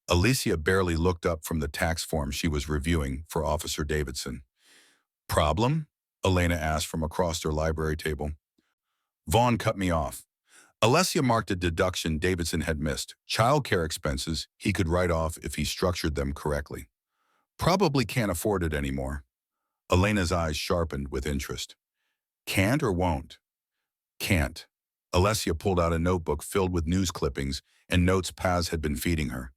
Alessia barely looked up from the tax form she was reviewing for Officer Davidson. Problem? Elena asked from across their library table. Vaughn cut me off. Alessia marked a deduction Davidson had missed. Childcare expenses he could write off if he structured them correctly. Probably can't afford it anymore. Elena's eyes sharpened with interest. Can't or won't? Can't. Alessia pulled out a notebook filled with news clippings and notes Paz had been feeding her.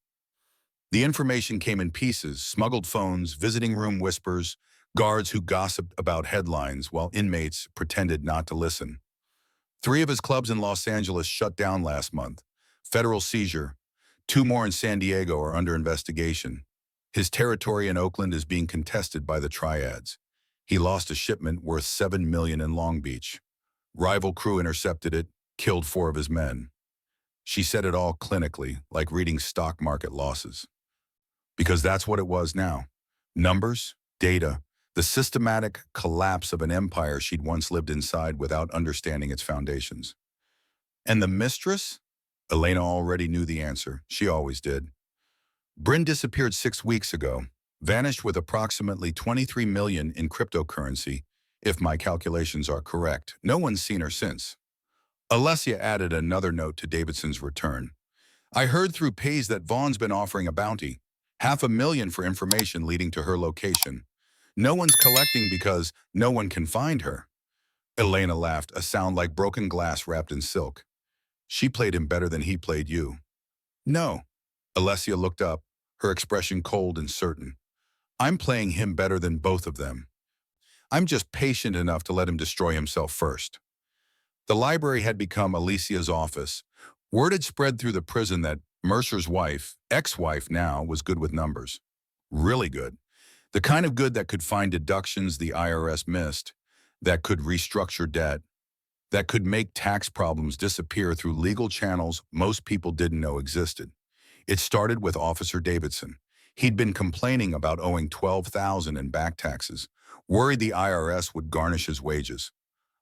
The information came in pieces, smuggled phones, visiting room whispers, guards who gossiped about headlines while inmates pretended not to listen. 3 of his clubs in Los Angeles shut down last month. Federal seizure. 2 more in San Diego are under investigation. His territory in Oakland is being contested by the triads. He lost a shipment worth $7 million in Long Beach. Rival crew intercepted it, killed 4 of his men. She said it all clinically, like reading stock market losses. Because that's what it was now. Numbers, data, the systematic collapse of an empire she'd once lived inside without understanding its foundations. And the Mistress? Elena already knew the answer. She always did. Bryn disappeared 6 weeks ago, vanished with approximately $23 million in cryptocurrency, if my calculations are correct. No one's seen her since. Alessia added another note to Davidson's return. I heard through Pays that Vaughn's been offering a bounty, $500,000 for information leading to her location. No one's collecting because no one can find her. Elena laughed, a sound like broken glass wrapped in silk. She played him better than he played you. No. Alessia looked up, her expression cold and certain. I'm playing him better than both of them. I'm just patient enough to let him destroy himself first. The library had become Alicia's office. Word had spread through the prison that Mercer's wife, ex-wife now, was good with numbers. Really good. The kind of good that could find deductions the IRS missed, that could restructure debt, that could make tax problems disappear through legal channels most people didn't know existed. It started with Officer Davidson. He'd been complaining about owing $12,000 in back taxes, worried the IRS would garnish his wages.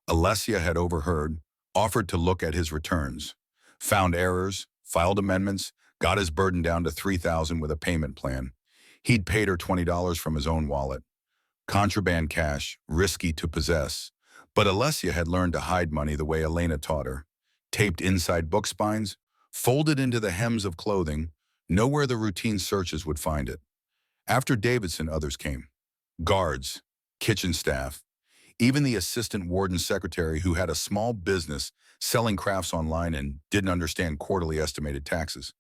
Alessia had overheard, offered to look at his returns, found errors, filed amendments, got his burden down to $3,000 with a payment plan. He'd paid her $20 from his own wallet. Contraband cash, risky to possess. But Alessia had learned to hide money the way Elena taught her. Taped inside book spines, folded into the hems of clothing, nowhere the routine searches would find it. After Davidson, others came. Guards, kitchen staff, even the assistant warden secretary who had a small business selling crafts online and didn't understand quarterly estimated taxes.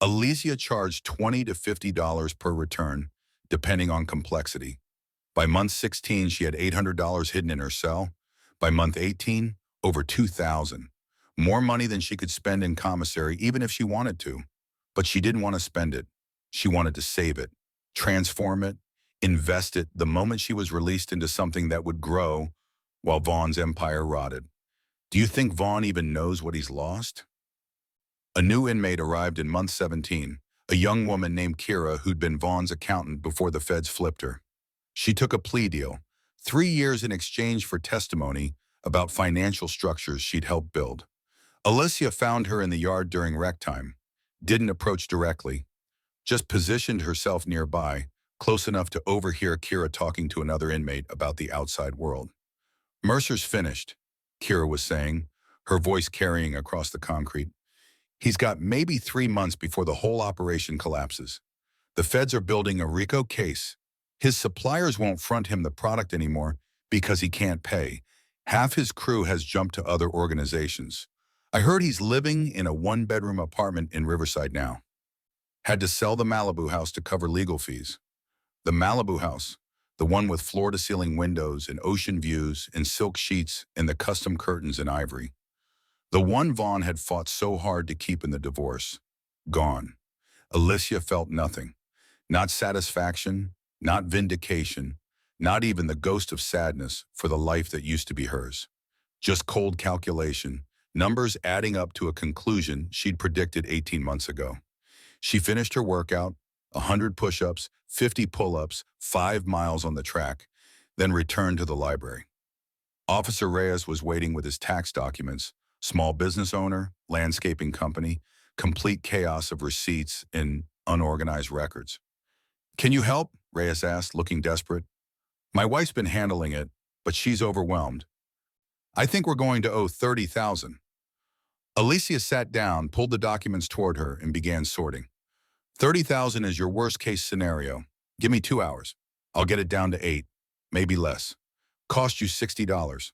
Alessia charged $20 to $50 per return, depending on complexity. By month 16, she had $800 hidden in her cell. By month 18, over $2,000. More money than she could spend in commissary, even if she wanted to. But she didn't want to spend it. She wanted to save it, transform it, invest it the moment she was released into something that would grow while Vaughn's empire rotted. Do you think Vaughn even knows what he's lost? A new inmate arrived in month 17, a young woman named Kira who'd been Vaughn's accountant before the feds flipped her. She took a plea deal, 3 years in exchange for testimony about financial structures she'd helped build. Alessia found her in the yard during rec time, didn't approach directly, just positioned herself nearby, close enough to overhear Kira talking to another inmate about the outside world. Mercer's finished, Kira was saying, her voice carrying across the concrete. He's got maybe 3 months before the whole operation collapses. The feds are building a RICO case. His suppliers won't front him the product anymore because he can't pay. Half his crew has jumped to other organizations. I heard he's living in a 1-bedroom apartment in Riverside now. Had to sell the Malibu house to cover legal fees. The Malibu house, the one with floor-to-ceiling windows and ocean views and silk sheets and the custom curtains in ivory. The one Vaughn had fought so hard to keep in the divorce. Gone. Alessia felt nothing. Not satisfaction, not vindication, not even the ghost of sadness for the life that used to be hers. Just cold calculation, numbers adding up to a conclusion she'd predicted 18 months ago. She finished her workout, 100 push-ups, 50 pull-ups, 5 miles on the track, then returned to the library. Officer Reyes was waiting with his tax documents, small business owner, landscaping company, complete chaos of receipts and unorganized records. Can you help? Reyes asked, looking desperate. My wife's been handling it, but she's overwhelmed. I think we're going to owe $30,000. Alessia sat down, pulled the documents toward her, and began sorting. $30,000 is your worst-case scenario. Give me 2 hours. I'll get it down to 8, maybe less. Cost you $60.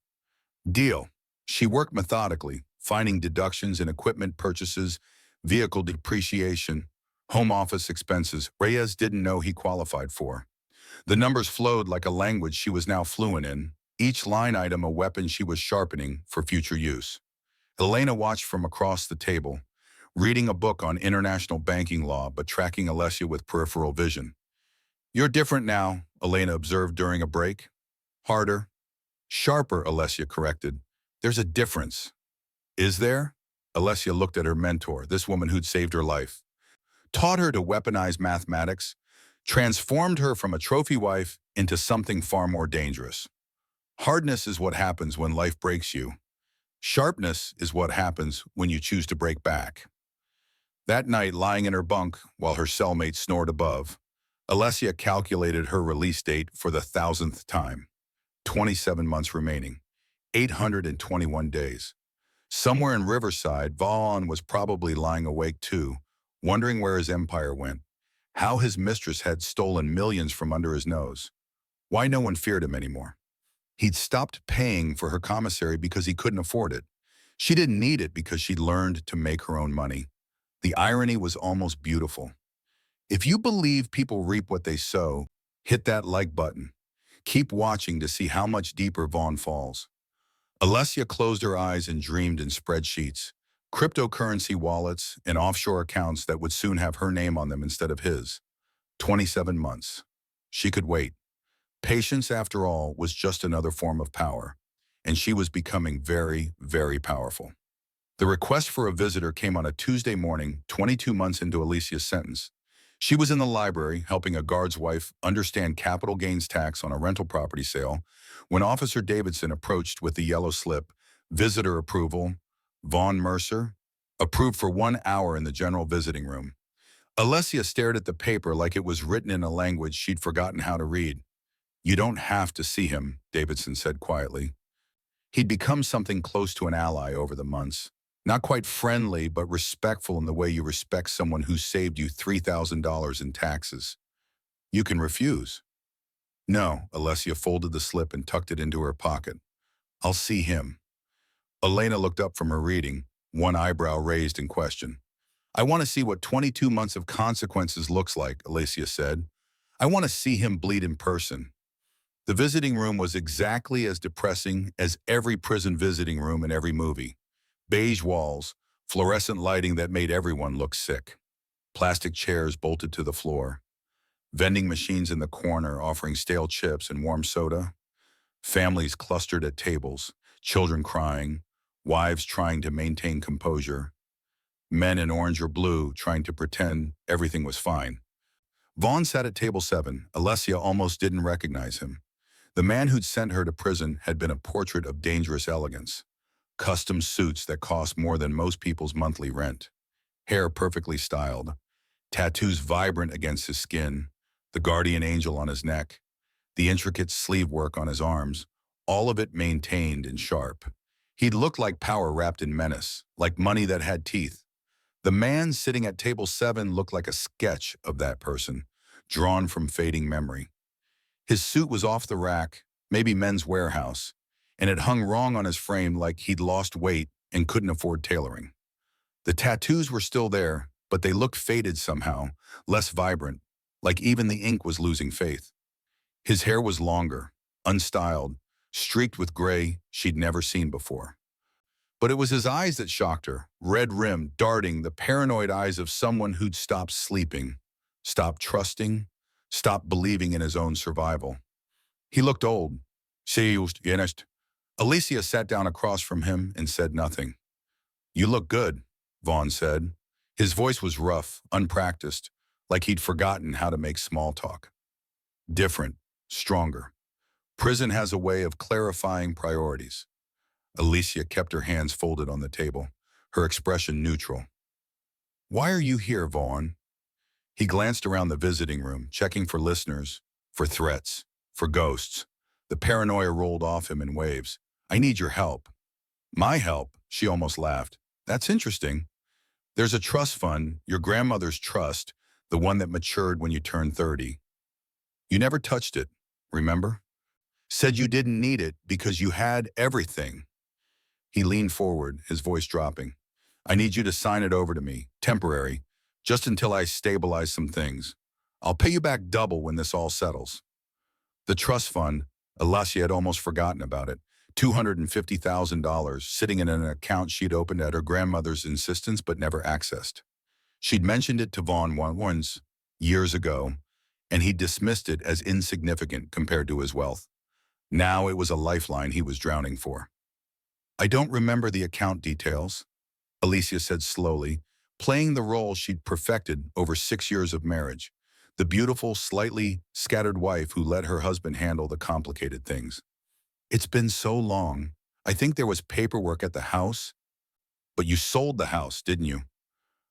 Deal. She worked methodically, finding deductions in equipment purchases, vehicle depreciation, home office expenses Reyes didn't know he qualified for. The numbers flowed like a language she was now fluent in, each line item a weapon she was sharpening for future use. Elena watched from across the table, reading a book on international banking law but tracking Alessia with peripheral vision. You're different now, Elena observed during a break. Harder. Sharper, Alessia corrected. There's a difference. Is there? Alessia looked at her mentor, this woman who'd saved her life. Taught her to weaponize mathematics, transformed her from a trophy wife into something far more dangerous. Hardness is what happens when life breaks you. Sharpness is what happens when you choose to break back. That night, lying in her bunk while her cellmate snored above, Alessia calculated her release date for the 1,000th time. 27 months remaining, 821 days. Somewhere in Riverside, Vaughn was probably lying awake too, wondering where his empire went, how his mistress had stolen millions from under his nose, why no one feared him anymore. He'd stopped paying for her commissary because he couldn't afford it. She didn't need it because she'd learned to make her own money. The irony was almost beautiful. If you believe people reap what they sow, hit that like button. Keep watching to see how much deeper Vaughn falls. Alessia closed her eyes and dreamed in spreadsheets, cryptocurrency wallets, and offshore accounts that would soon have her name on them instead of his. 27 months. She could wait. Patience, after all, was just another form of power, and she was becoming very, very powerful. The request for a visitor came on a Tuesday morning, 22 months into Alicia's sentence. She was in the library helping a guard's wife understand capital gains tax on a rental property sale when Officer Davidson approached with the yellow slip, visitor approval, Vaughn Mercer, approved for 1 hour in the general visiting room. Alessia stared at the paper like it was written in a language she'd forgotten how to read. "You don't have to see him," Davidson said quietly. He'd become something close to an ally over the months. Not quite friendly, but respectful in the way you respect someone who saved you $3,000 in taxes. You can refuse. No, Alessia folded the slip and tucked it into her pocket. "I'll see him." Elena looked up from her reading, one eyebrow raised in question. "I want to see what 22 months of consequences looks like," Alessia said. "I want to see him bleed in person." The visiting room was exactly as depressing as every prison visiting room in every movie. Beige walls, fluorescent lighting that made everyone look sick. Plastic chairs bolted to the floor. Vending machines in the corner offering stale chips and warm soda. Families clustered at tables, children crying, wives trying to maintain composure. Men in orange or blue trying to pretend everything was fine. Vaughn sat at table 7. Alessia almost didn't recognize him. The man who'd sent her to prison had been a portrait of dangerous elegance. Custom suits that cost more than most people's monthly rent. Hair perfectly styled. Tattoos vibrant against his skin. The guardian angel on his neck. The intricate sleeve work on his arms. All of it maintained and sharp. He'd looked like power wrapped in menace, like money that had teeth. The man sitting at table 7 looked like a sketch of that person, drawn from fading memory. His suit was off the rack, maybe Men's Warehouse, and it hung wrong on his frame like he'd lost weight and couldn't afford tailoring. The tattoos were still there, but they looked faded somehow, less vibrant, like even the ink was losing faith. His hair was longer, unstyled, streaked with gray she'd never seen before. But it was his eyes that shocked her, red-rimmed, darting, the paranoid eyes of someone who'd stopped sleeping, stopped trusting, stopped believing in his own survival. He looked old. "See, honest." Alicia sat down across from him and said nothing. "You look good," Vaughn said. His voice was rough, unpracticed, like he'd forgotten how to make small talk. "Different, stronger. Prison has a way of clarifying priorities." Alicia kept her hands folded on the table, her expression neutral. "Why are you here, Vaughn?" He glanced around the visiting room, checking for listeners, for threats, for ghosts. The paranoia rolled off him in waves. "I need your help." "My help?" She almost laughed. "That's interesting. There's a trust fund, your grandmother's trust, the one that matured when you turned 30. You never touched it, remember? Said you didn't need it because you had everything." He leaned forward, his voice dropping. "I need you to sign it over to me, temporary, just until I stabilize some things. I'll pay you back double when this all settles." The trust fund, Alasia had almost forgotten about it, $250,000 sitting in an account she'd opened at her grandmother's insistence but never accessed. She'd mentioned it to Vaughn once, years ago, and he dismissed it as insignificant compared to his wealth. Now it was a lifeline he was drowning for. "I don't remember the account details," Alicia said slowly, playing the role she'd perfected over 6 years of marriage, the beautiful, slightly scattered wife who let her husband handle the complicated things. "It's been so long. I think there was paperwork at the house." "But you sold the house, didn't you?"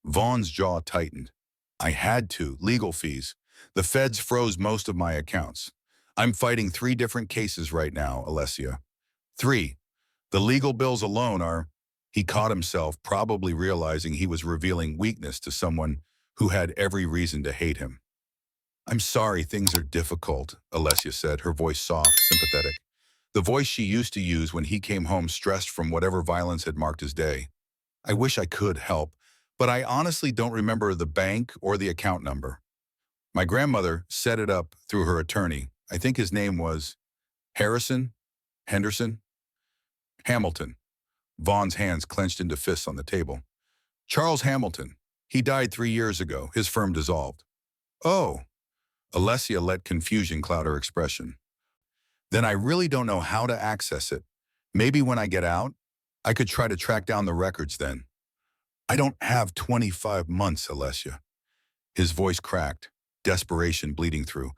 Vaughn's jaw tightened. "I had to. Legal fees. The feds froze most of my accounts. I'm fighting 3 different cases right now, Alessia. 3. The legal bills alone are... He caught himself, probably realizing he was revealing weakness to someone who had every reason to hate him. I'm sorry things are difficult, Alessia said, her voice soft, sympathetic. The voice she used to use when he came home stressed from whatever violence had marked his day. I wish I could help, but I honestly don't remember the bank or the account number. My grandmother set it up through her attorney. I think his name was Harrison, Henderson, Hamilton. Vaughn's hands clenched into fists on the table. Charles Hamilton. He died 3 years ago. His firm dissolved. Oh, Alessia let confusion cloud her expression. Then I really don't know how to access it. Maybe when I get out, I could try to track down the records then. I don't have 25 months, Alessia. His voice cracked, desperation bleeding through.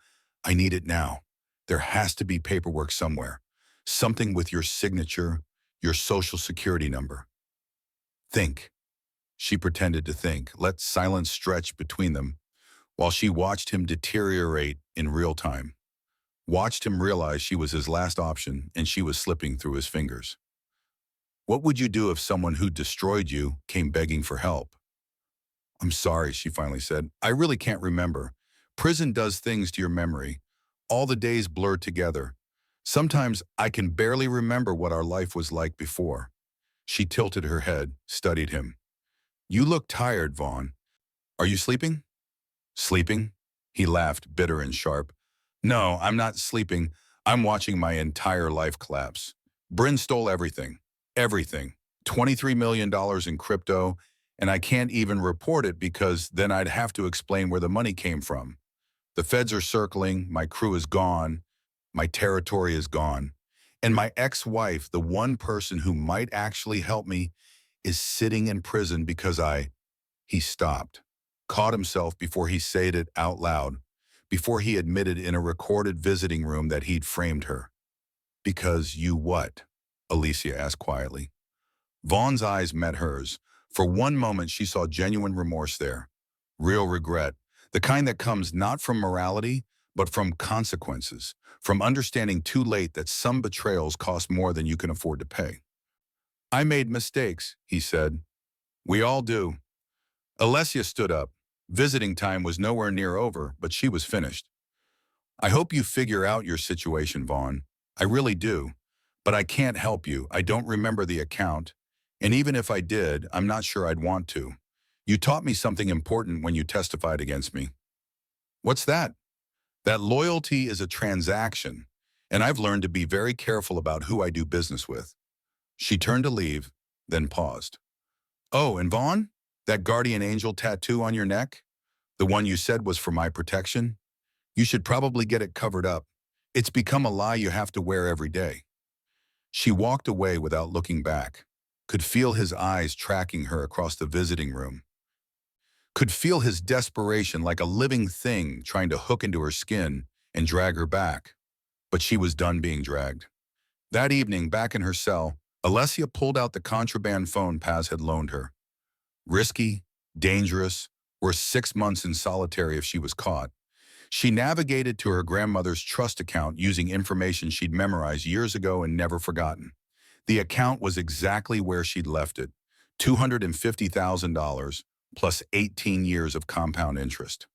I need it now. There has to be paperwork somewhere. Something with your signature, your social security number. Think. She pretended to think, let silence stretch between them, while she watched him deteriorate in real time. Watched him realize she was his last option and she was slipping through his fingers. What would you do if someone who destroyed you came begging for help? I'm sorry, she finally said. I really can't remember. Prison does things to your memory. All the days blurred together. Sometimes I can barely remember what our life was like before. She tilted her head, studied him. You look tired, Vaughn. Are you sleeping? Sleeping? He laughed, bitter and sharp. No, I'm not sleeping. I'm watching my entire life collapse. Bryn stole everything. Everything. $23 million in crypto, and I can't even report it because then I'd have to explain where the money came from. The feds are circling, my crew is gone, my territory is gone, and my ex-wife, the one person who might actually help me, is sitting in prison because He stopped, caught himself before he said it out loud, before he admitted in a recorded visiting room that he'd framed her. Because you what? Alicia asked quietly. Vaughn's eyes met hers. For one moment she saw genuine remorse there. Real regret. The kind that comes not from morality, but from consequences. From understanding too late that some betrayals cost more than you can afford to pay. I made mistakes, he said. We all do. Alessia stood up. Visiting time was nowhere near over, but she was finished. I hope you figure out your situation, Vaughn. I really do. But I can't help you. I don't remember the account. And even if I did, I'm not sure I'd want to. You taught me something important when you testified against me. What's that? That loyalty is a transaction, and I've learned to be very careful about who I do business with. She turned to leave, then paused. Oh, and Vaughn? That guardian angel tattoo on your neck? The one you said was for my protection? You should probably get it covered up. It's become a lie you have to wear every day. She walked away without looking back. Could feel his eyes tracking her across the visiting room. Could feel his desperation like a living thing trying to hook into her skin and drag her back. But she was done being dragged. That evening, back in her cell, Alessia pulled out the contraband phone Paz had loaned her. Risky, dangerous, worth 6 months in solitary if she was caught. She navigated to her grandmother's trust account using information she'd memorized years ago and never forgotten. The account was exactly where she'd left it, $250,000 plus 18 years of compound interest.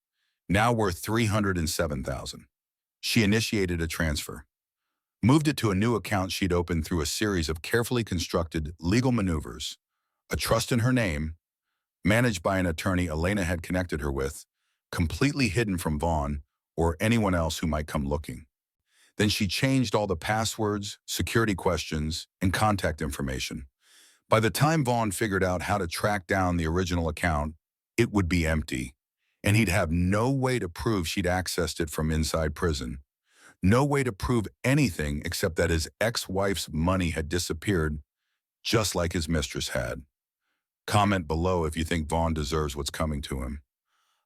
Now worth $307,000. She initiated a transfer. Moved it to a new account she'd opened through a series of carefully constructed legal maneuvers. A trust in her name, managed by an attorney Elena had connected her with, completely hidden from Vaughn or anyone else who might come looking. Then she changed all the passwords, security questions, and contact information. By the time Vaughn figured out how to track down the original account, it would be empty, and he'd have no way to prove she'd accessed it from inside prison. No way to prove anything except that his ex-wife's money had disappeared, just like his mistress had. Comment below if you think Vaughn deserves what's coming to him.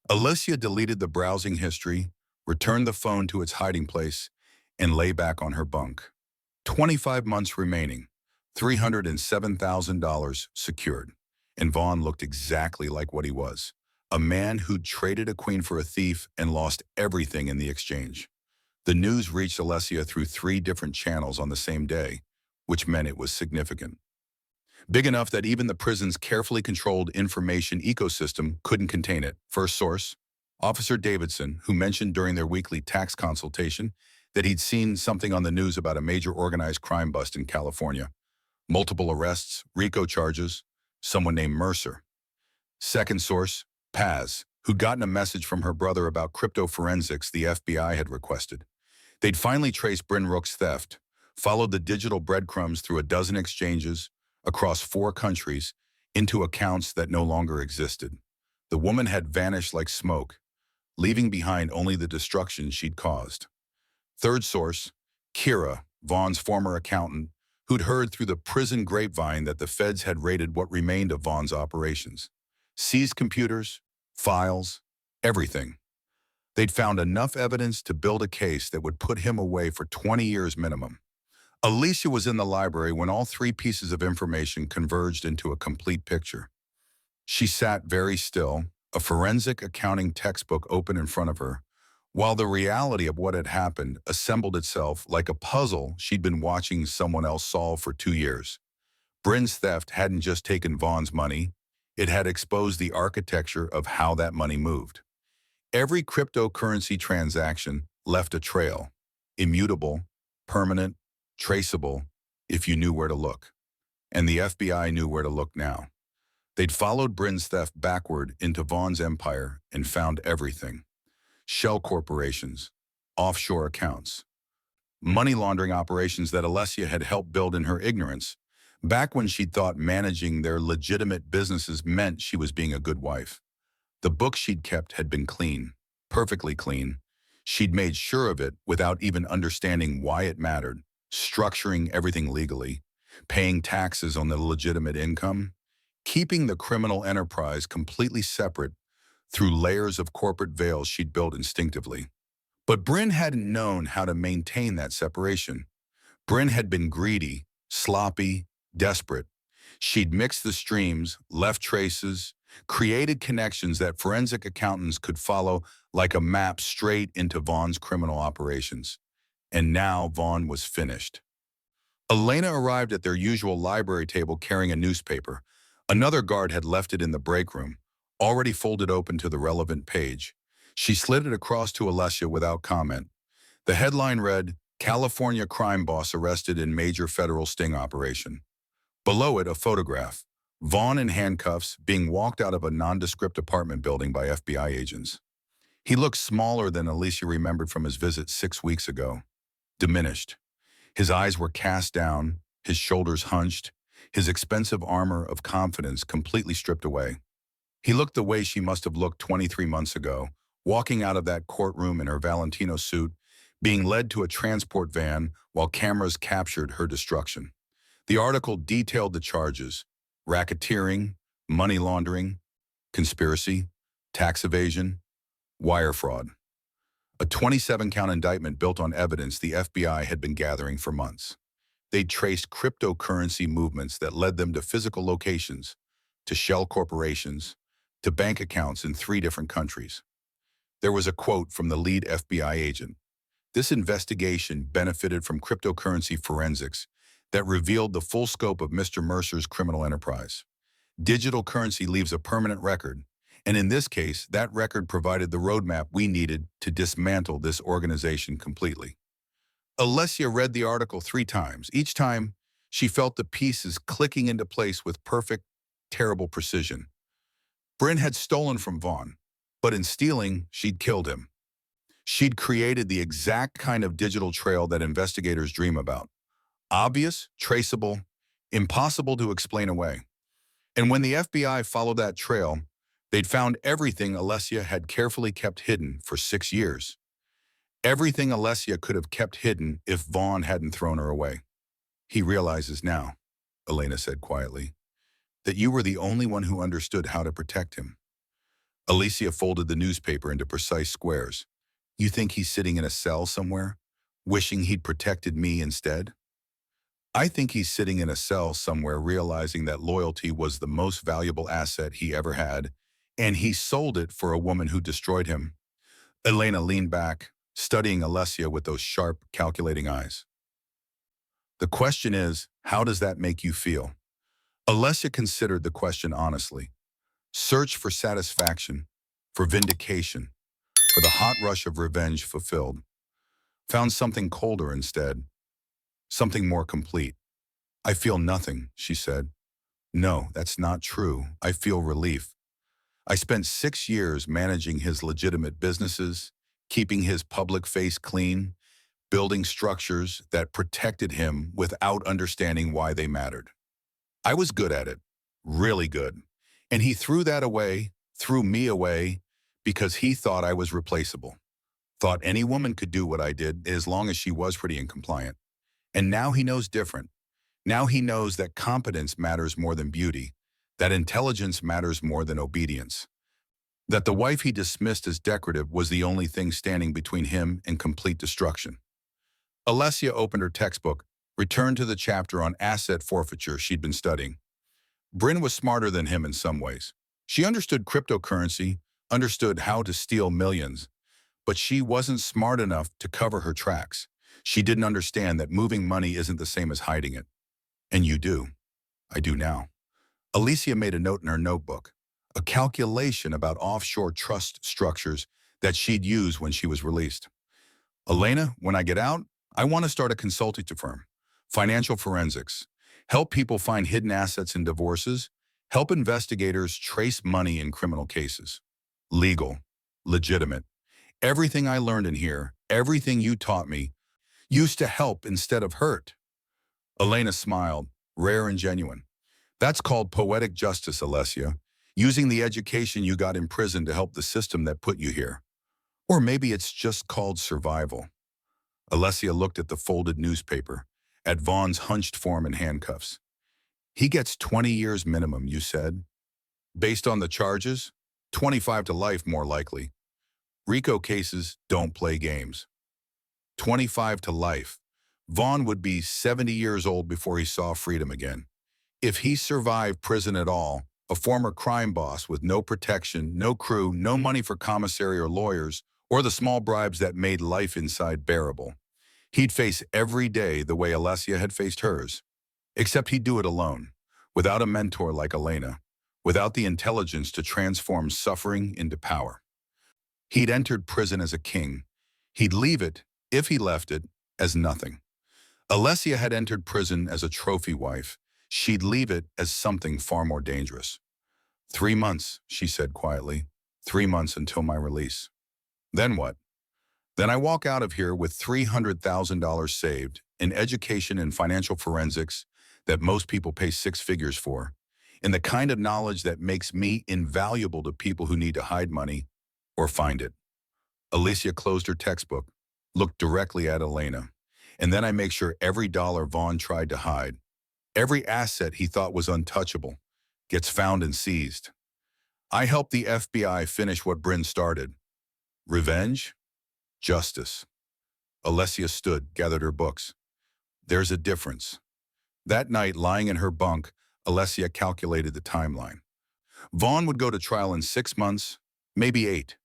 Alicia deleted the browsing history, returned the phone to its hiding place, and lay back on her bunk. 25 months remaining, $307,000 secured, and Vaughn looked exactly like what he was, a man who'd traded a queen for a thief and lost everything in the exchange. The news reached Alessia through 3 different channels on the same day, which meant it was significant. Big enough that even the prison's carefully controlled information ecosystem couldn't contain it. First source, Officer Davidson, who mentioned during their weekly tax consultation that he'd seen something on the news about a major organized crime bust in California. Multiple arrests, RICO charges, someone named Mercer. Second source, Paz, who'd gotten a message from her brother about crypto forensics the FBI had requested. They'd finally traced Bryn Rook's theft, followed the digital breadcrumbs through a dozen exchanges across 4 countries into accounts that no longer existed. The woman had vanished like smoke, leaving behind only the destruction she'd caused. Third source, Kira, Vaughn's former accountant, who'd heard through the prison grapevine that the feds had raided what remained of Vaughn's operations. Seized computers, files, everything. They'd found enough evidence to build a case that would put him away for 20 years minimum. Alicia was in the library when all 3 pieces of information converged into a complete picture. She sat very still, a forensic accounting textbook open in front of her, while the reality of what had happened assembled itself like a puzzle she'd been watching someone else solve for 2 years. Bryn's theft hadn't just taken Vaughn's money, it had exposed the architecture of how that money moved. Every cryptocurrency transaction left a trail, immutable, permanent, traceable, if you knew where to look. And the FBI knew where to look now. They'd followed Bryn's theft backward into Vaughn's empire and found everything. Shell corporations, offshore accounts, money laundering operations that Alessia had helped build in her ignorance, back when she'd thought managing their legitimate businesses meant she was being a good wife. The books she'd kept had been clean, perfectly clean. She'd made sure of it without even understanding why it mattered, structuring everything legally, paying taxes on the legitimate income, keeping the criminal enterprise completely separate through layers of corporate veils she'd built instinctively. But Bryn hadn't known how to maintain that separation. Bryn had been greedy, sloppy, desperate. She'd mixed the streams, left traces, created connections that forensic accountants could follow like a map straight into Vaughn's criminal operations. And now Vaughn was finished. Elena arrived at their usual library table carrying a newspaper. Another guard had left it in the break room, already folded open to the relevant page. She slid it across to Alessia without comment. The headline read, "California Crime Boss Arrested in Major Federal Sting Operation." Below it, a photograph. Vaughn in handcuffs, being walked out of a nondescript apartment building by FBI agents. He looked smaller than Alicia remembered from his visit 6 weeks ago. Diminished. His eyes were cast down, his shoulders hunched, his expensive armor of confidence completely stripped away. He looked the way she must have looked 23 months ago, walking out of that courtroom in her Valentino suit, being led to a transport van while cameras captured her destruction. The article detailed the charges: racketeering, money laundering, conspiracy, tax evasion, wire fraud. A 27-count indictment built on evidence the FBI had been gathering for months. They'd traced cryptocurrency movements that led them to physical locations, to shell corporations, to bank accounts in 3 different countries. There was a quote from the lead FBI agent. This investigation benefited from cryptocurrency forensics that revealed the full scope of Mr. Mercer's criminal enterprise. Digital currency leaves a permanent record, and in this case, that record provided the roadmap we needed to dismantle this organization completely. Alessia read the article 3 times. Each time, she felt the pieces clicking into place with perfect, terrible precision. Bryn had stolen from Vaughn, but in stealing, she'd killed him. She'd created the exact kind of digital trail that investigators dream about. Obvious, traceable, impossible to explain away. And when the FBI followed that trail, they'd found everything Alessia had carefully kept hidden for 6 years. Everything Alessia could have kept hidden if Vaughn hadn't thrown her away. He realizes now, Elena said quietly, that you were the only one who understood how to protect him. Alicia folded the newspaper into precise squares. You think he's sitting in a cell somewhere, wishing he'd protected me instead? I think he's sitting in a cell somewhere realizing that loyalty was the most valuable asset he ever had, and he sold it for a woman who destroyed him. Elena leaned back, studying Alessia with those sharp, calculating eyes. The question is, how does that make you feel? Alessia considered the question honestly. Search for satisfaction, for vindication, for the hot rush of revenge fulfilled. Found something colder instead, something more complete. I feel nothing, she said. No, that's not true. I feel relief. I spent 6 years managing his legitimate businesses, keeping his public face clean, building structures that protected him without understanding why they mattered. I was good at it, really good. And he threw that away, threw me away, because he thought I was replaceable. Thought any woman could do what I did as long as she was pretty and compliant. And now he knows different. Now he knows that competence matters more than beauty, that intelligence matters more than obedience, that the wife he dismissed as decorative was the only thing standing between him and complete destruction. Alessia opened her textbook, returned to the chapter on asset forfeiture she'd been studying. Bryn was smarter than him in some ways. She understood cryptocurrency, understood how to steal millions, but she wasn't smart enough to cover her tracks. She didn't understand that moving money isn't the same as hiding it. And you do. I do now. Alicia made a note in her notebook, a calculation about offshore trust structures that she'd use when she was released. Elena, when I get out, I want to start a consulting firm, financial forensics, help people find hidden assets in divorces, help investigators trace money in criminal cases. Legal, legitimate. Everything I learned in here, everything you taught me, used to help instead of hurt. Elena smiled, rare and genuine. That's called poetic justice, Alessia, using the education you got in prison to help the system that put you here. Or maybe it's just called survival. Alessia looked at the folded newspaper, at Vaughn's hunched form in handcuffs. He gets 20 years minimum, you said. Based on the charges, 25 to life more likely. RICO cases don't play games. 25 to life. Vaughn would be 70 years old before he saw freedom again. If he survived prison at all, a former crime boss with no protection, no crew, no money for commissary or lawyers, or the small bribes that made life inside bearable. He'd face every day the way Alessia had faced hers. Except he'd do it alone, without a mentor like Elena, without the intelligence to transform suffering into power. He'd entered prison as a king. He'd leave it, if he left it, as nothing. Alessia had entered prison as a trophy wife. She'd leave it as something far more dangerous. 3 months, she said quietly. 3 months until my release. Then what? Then I walk out of here with $300,000 saved in education and financial forensics that most people pay 6 figures for, and the kind of knowledge that makes me invaluable to people who need to hide money or find it. Alicia closed her textbook, looked directly at Elena, and then I make sure every dollar Vaughn tried to hide, every asset he thought was untouchable, gets found and seized. I help the FBI finish what Bryn started. Revenge? Justice. Alessia stood, gathered her books. There's a difference. That night, lying in her bunk, Alessia calculated the timeline. Vaughn would go to trial in 6 months, maybe 8.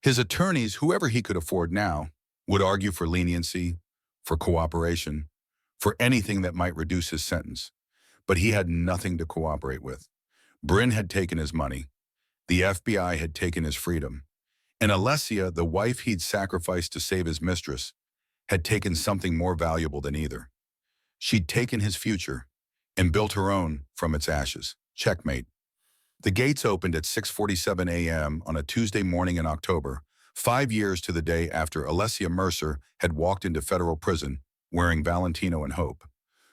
His attorneys, whoever he could afford now, would argue for leniency, for cooperation, for anything that might reduce his sentence. But he had nothing to cooperate with. Bryn had taken his money. The FBI had taken his freedom. And Alessia, the wife he'd sacrificed to save his mistress, had taken something more valuable than either. She'd taken his future and built her own from its ashes. Checkmate. The gates opened at 6:47 a.m. on a Tuesday morning in October, 5 years to the day after Alessia Mercer had walked into federal prison wearing Valentino and Hope.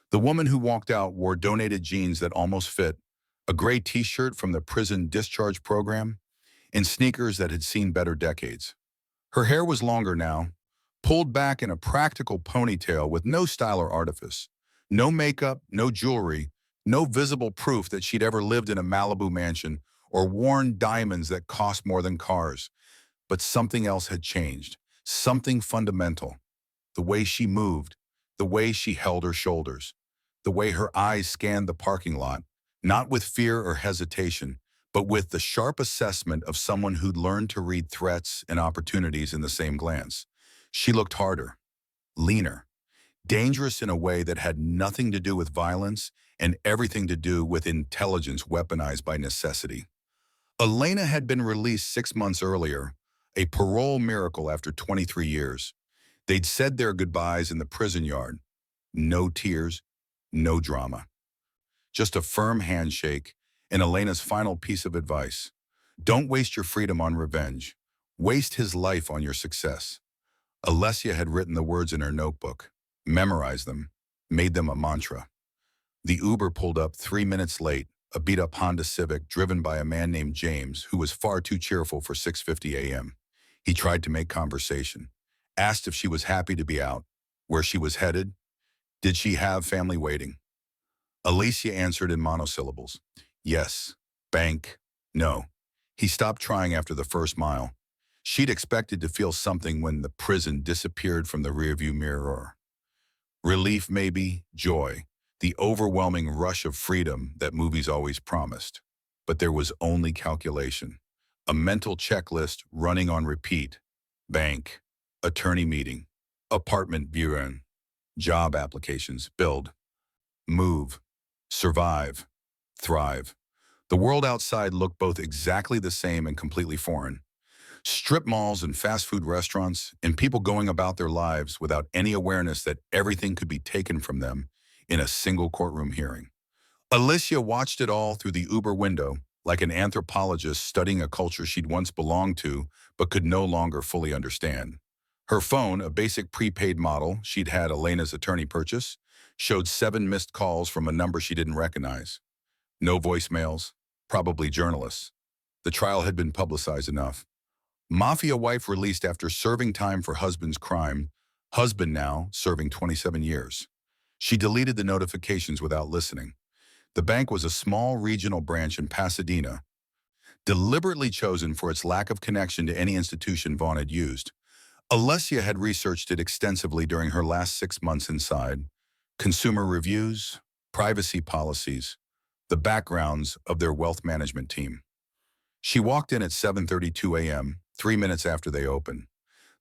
The woman who walked out wore donated jeans that almost fit, a gray t-shirt from the prison discharge program, and sneakers that had seen better decades. Her hair was longer now, pulled back in a practical ponytail with no style or artifice. No makeup, no jewelry, no visible proof that she'd ever lived in a Malibu mansion or worn diamonds that cost more than cars. But something else had changed, something fundamental. The way she moved, the way she held her shoulders, the way her eyes scanned the parking lot, not with fear or hesitation, but with the sharp assessment of someone who'd learned to read threats and opportunities in the same glance. She looked harder, leaner, dangerous in a way that had nothing to do with violence and everything to do with intelligence weaponized by necessity. Elena had been released 6 months earlier, a parole miracle after 23 years. They'd said their goodbyes in the prison yard. No tears, no drama. Just a firm handshake and Elena's final piece of advice. Don't waste your freedom on revenge. Waste his life on your success. Alessia had written the words in her notebook, memorized them, made them a mantra. The Uber pulled up 3 minutes late, a beat-up Honda Civic driven by a man named James who was far too cheerful for 6:50 a.m. He tried to make conversation, asked if she was happy to be out, where she was headed, did she have family waiting. Alicia answered in monosyllables. Yes. Bank. No. He stopped trying after the first mile. She'd expected to feel something when the prison disappeared from the rearview mirror. Relief maybe, joy, the overwhelming rush of freedom that movies always promised. But there was only calculation. A mental checklist running on repeat. Bank, attorney meeting, apartment viewing, job applications, build, move, survive, thrive. The world outside looked both exactly the same and completely foreign. Strip malls and fast food restaurants, and people going about their lives without any awareness that everything could be taken from them in a single courtroom hearing. Alicia watched it all through the Uber window, like an anthropologist studying a culture she'd once belonged to but could no longer fully understand. Her phone, a basic prepaid model she'd had Elena's attorney purchase, showed 7 missed calls from a number she didn't recognize. No voicemails, probably journalists. The trial had been publicized enough. Mafia wife released after serving time for husband's crime, husband now serving 27 years. She deleted the notifications without listening. The bank was a small regional branch in Pasadena, deliberately chosen for its lack of connection to any institution Vaughn had used. Alessia had researched it extensively during her last 6 months inside. Consumer reviews, privacy policies, the backgrounds of their wealth management team. She walked in at 7:32 a.m., 3 minutes after they opened.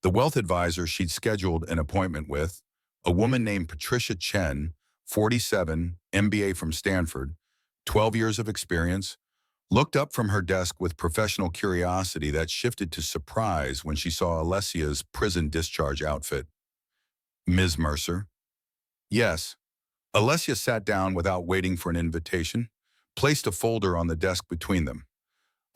The wealth advisor she'd scheduled an appointment with, a woman named Patricia Chen, 47, MBA from Stanford, 12 years of experience, looked up from her desk with professional curiosity that shifted to surprise when she saw Alessia's prison discharge outfit. Ms. Mercer? Yes. Alessia sat down without waiting for an invitation, placed a folder on the desk between them.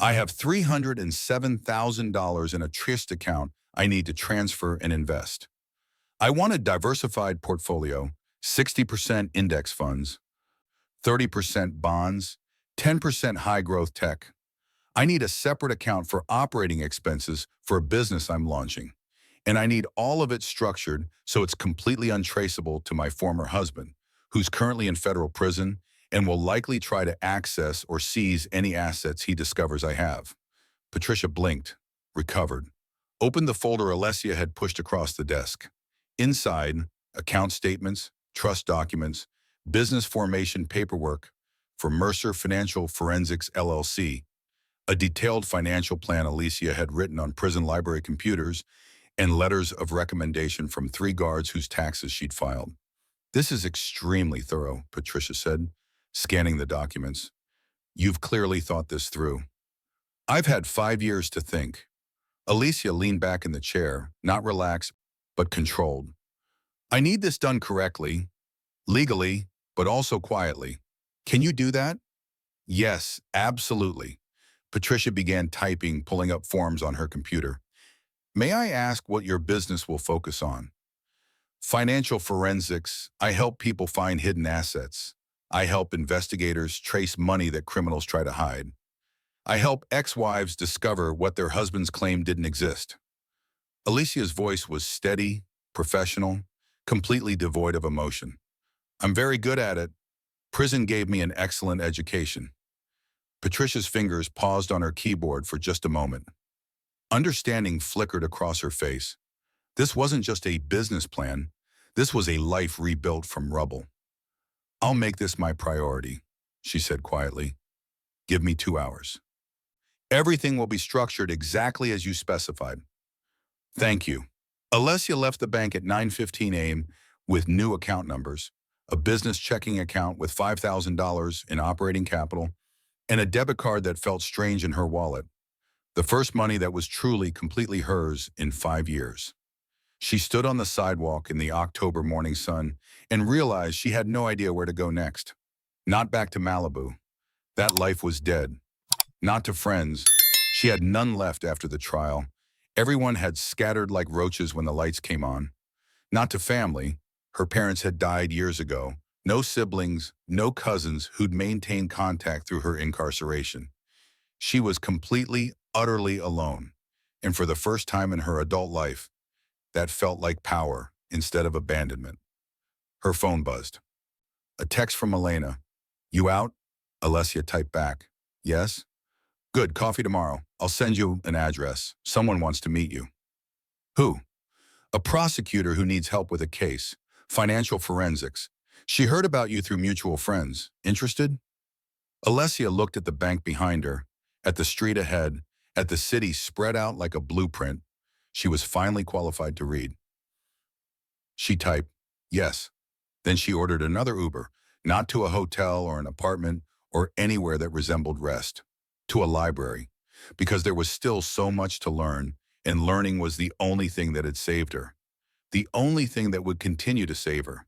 I have $307,000 in a trust account I need to transfer and invest. I want a diversified portfolio, 60% index funds, 30% bonds, 10% high-growth tech. I need a separate account for operating expenses for a business I'm launching. And I need all of it structured so it's completely untraceable to my former husband, who's currently in federal prison and will likely try to access or seize any assets he discovers I have. Patricia blinked, recovered, opened the folder Alessia had pushed across the desk. Inside, account statements, trust documents, business formation paperwork for Mercer Financial Forensics LLC, a detailed financial plan Alicia had written on prison library computers, and letters of recommendation from 3 guards whose taxes she'd filed. This is extremely thorough, Patricia said, scanning the documents. You've clearly thought this through. I've had 5 years to think. Alicia leaned back in the chair, not relaxed, but controlled. I need this done correctly, legally, but also quietly. Can you do that? Yes, absolutely. Patricia began typing, pulling up forms on her computer. May I ask what your business will focus on? Financial forensics. I help people find hidden assets. I help investigators trace money that criminals try to hide. I help ex-wives discover what their husbands claim didn't exist. Alicia's voice was steady, professional, completely devoid of emotion. I'm very good at it. Prison gave me an excellent education. Patricia's fingers paused on her keyboard for just a moment. Understanding flickered across her face. This wasn't just a business plan. This was a life rebuilt from rubble. I'll make this my priority, she said quietly. Give me 2 hours. Everything will be structured exactly as you specified. Thank you. Alessia left the bank at 9:15 a.m. with new account numbers, a business checking account with $5,000 in operating capital, and a debit card that felt strange in her wallet. The first money that was truly completely hers in 5 years. She stood on the sidewalk in the October morning sun and realized she had no idea where to go next. Not back to Malibu. That life was dead. Not to friends. She had none left after the trial. Everyone had scattered like roaches when the lights came on. Not to family. Her parents had died years ago. No siblings, no cousins who'd maintained contact through her incarceration. She was completely, utterly alone. And for the first time in her adult life, that felt like power instead of abandonment. Her phone buzzed. A text from Elena. "You out?" Alessia typed back. "Yes." "Good, coffee tomorrow. I'll send you an address. Someone wants to meet you." "Who?" "A prosecutor who needs help with a case. Financial forensics. She heard about you through mutual friends. Interested?" Alessia looked at the bank behind her, at the street ahead, at the city spread out like a blueprint. She was finally qualified to read. She typed, "Yes." Then she ordered another Uber, not to a hotel or an apartment or anywhere that resembled rest, to a library, because there was still so much to learn, and learning was the only thing that had saved her. The only thing that would continue to save her.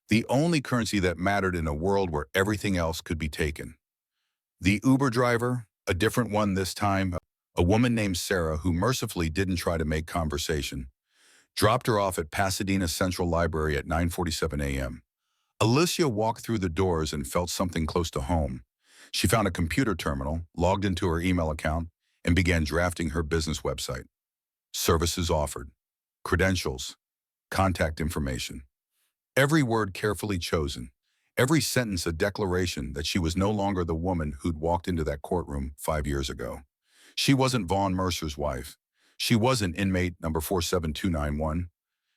The only currency that mattered in a world where everything else could be taken. The Uber driver, a different one this time, a woman named Sarah who mercifully didn't try to make conversation, dropped her off at Pasadena Central Library at 9:47 a.m. Alicia walked through the doors and felt something close to home. She found a computer terminal, logged into her email account, and began drafting her business website. Services offered. Credentials. Contact information. Every word carefully chosen. Every sentence a declaration that she was no longer the woman who'd walked into that courtroom 5 years ago. She wasn't Vaughn Mercer's wife. She wasn't inmate number 47291.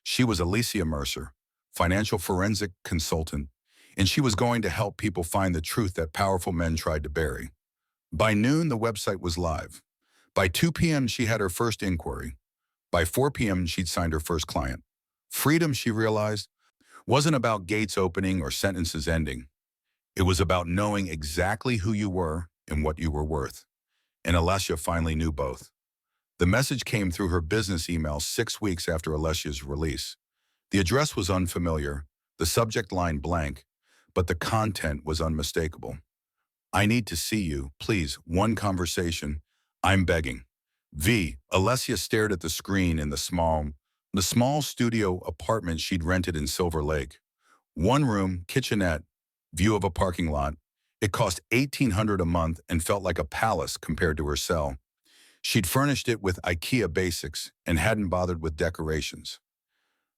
She was Alicia Mercer, financial forensic consultant, and she was going to help people find the truth that powerful men tried to bury. By noon, the website was live. By 2 p.m., she had her first inquiry. By 4 p.m., she'd signed her first client. Freedom, she realized, wasn't about gates opening or sentences ending. It was about knowing exactly who you were and what you were worth. And Alessia finally knew both. The message came through her business email 6 weeks after Alessia's release. The address was unfamiliar, the subject line blank, but the content was unmistakable. "I need to see you, please, one conversation. I'm begging." Alessia stared at the screen in the small studio apartment she'd rented in Silver Lake. One room, kitchenette, view of a parking lot. It cost $1,800 a month and felt like a palace compared to her cell. She'd furnished it with IKEA basics and hadn't bothered with decorations.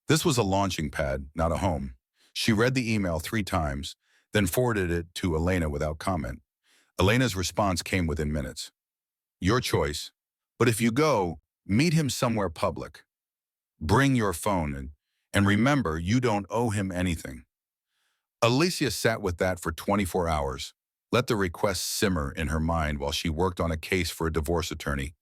This was a launching pad, not a home. She read the email 3 times, then forwarded it to Elena without comment. Elena's response came within minutes. "Your choice. But if you go, meet him somewhere public. Bring your phone and remember, you don't owe him anything." Alicia sat with that for 24 hours, let the request simmer in her mind while she worked on a case for a divorce attorney,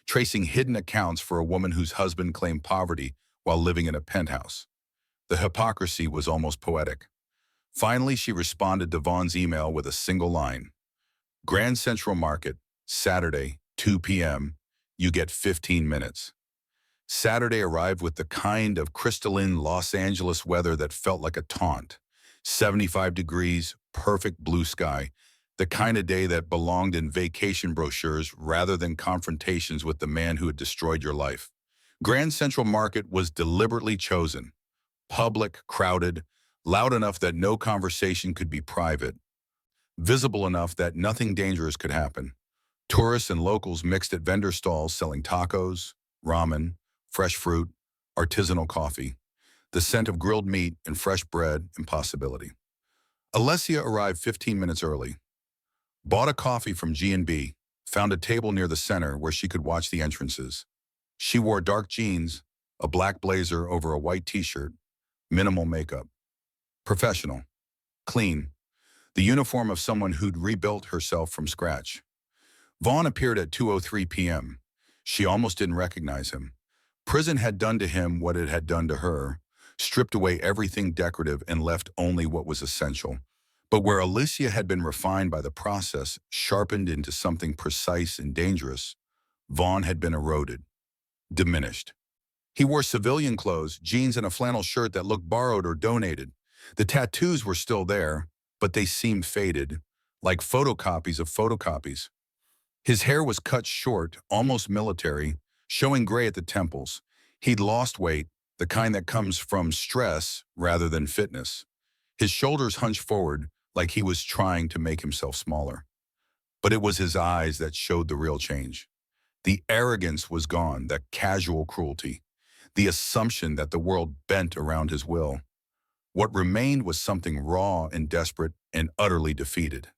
tracing hidden accounts for a woman whose husband claimed poverty while living in a penthouse. The hypocrisy was almost poetic. Finally, she responded to Vaughn's email with a single line. "Grand Central Market, Saturday, 2 p.m. You get 15 minutes. Saturday arrived with the kind of crystalline Los Angeles weather that felt like a taunt. 75 degrees, perfect blue sky, the kind of day that belonged in vacation brochures rather than confrontations with the man who had destroyed your life. Grand Central Market was deliberately chosen. Public, crowded, loud enough that no conversation could be private, visible enough that nothing dangerous could happen. Tourists and locals mixed at vendor stalls selling tacos, ramen, fresh fruit, artisanal coffee, the scent of grilled meat and fresh bread and possibility. Alessia arrived 15 minutes early, bought a coffee from G&B, found a table near the center where she could watch the entrances. She wore dark jeans, a black blazer over a white t-shirt, minimal makeup. Professional. Clean. The uniform of someone who'd rebuilt herself from scratch. Vaughn appeared at 2:03 p.m. She almost didn't recognize him. Prison had done to him what it had done to her, stripped away everything decorative and left only what was essential. But where Alicia had been refined by the process, sharpened into something precise and dangerous, Vaughn had been eroded, diminished. He wore civilian clothes, jeans and a flannel shirt that looked borrowed or donated. The tattoos were still there, but they seemed faded, like photocopies of photocopies. His hair was cut short, almost military, showing gray at the temples. He'd lost weight, the kind that comes from stress rather than fitness. His shoulders hunched forward like he was trying to make himself smaller. But it was his eyes that showed the real change. The arrogance was gone, the casual cruelty, the assumption that the world bent around his will. What remained was something raw and desperate and utterly defeated.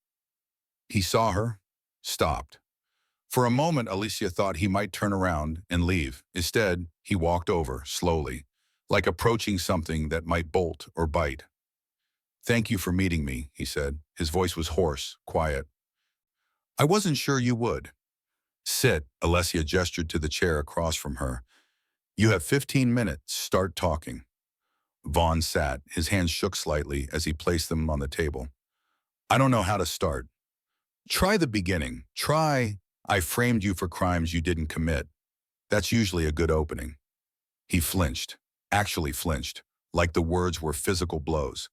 He saw her, stopped. For a moment, Alicia thought he might turn around and leave. Instead, he walked over, slowly, like approaching something that might bolt or bite. "Thank you for meeting me," he said. His voice was hoarse, quiet. "I wasn't sure you would." "Sit," Alicia gestured to the chair across from her. "You have 15 minutes. Start talking." Vaughn sat. His hands shook slightly as he placed them on the table. "I don't know how to start." "Try the beginning. Try, 'I framed you for crimes you didn't commit.' That's usually a good opening." He flinched, actually flinched, like the words were physical blows.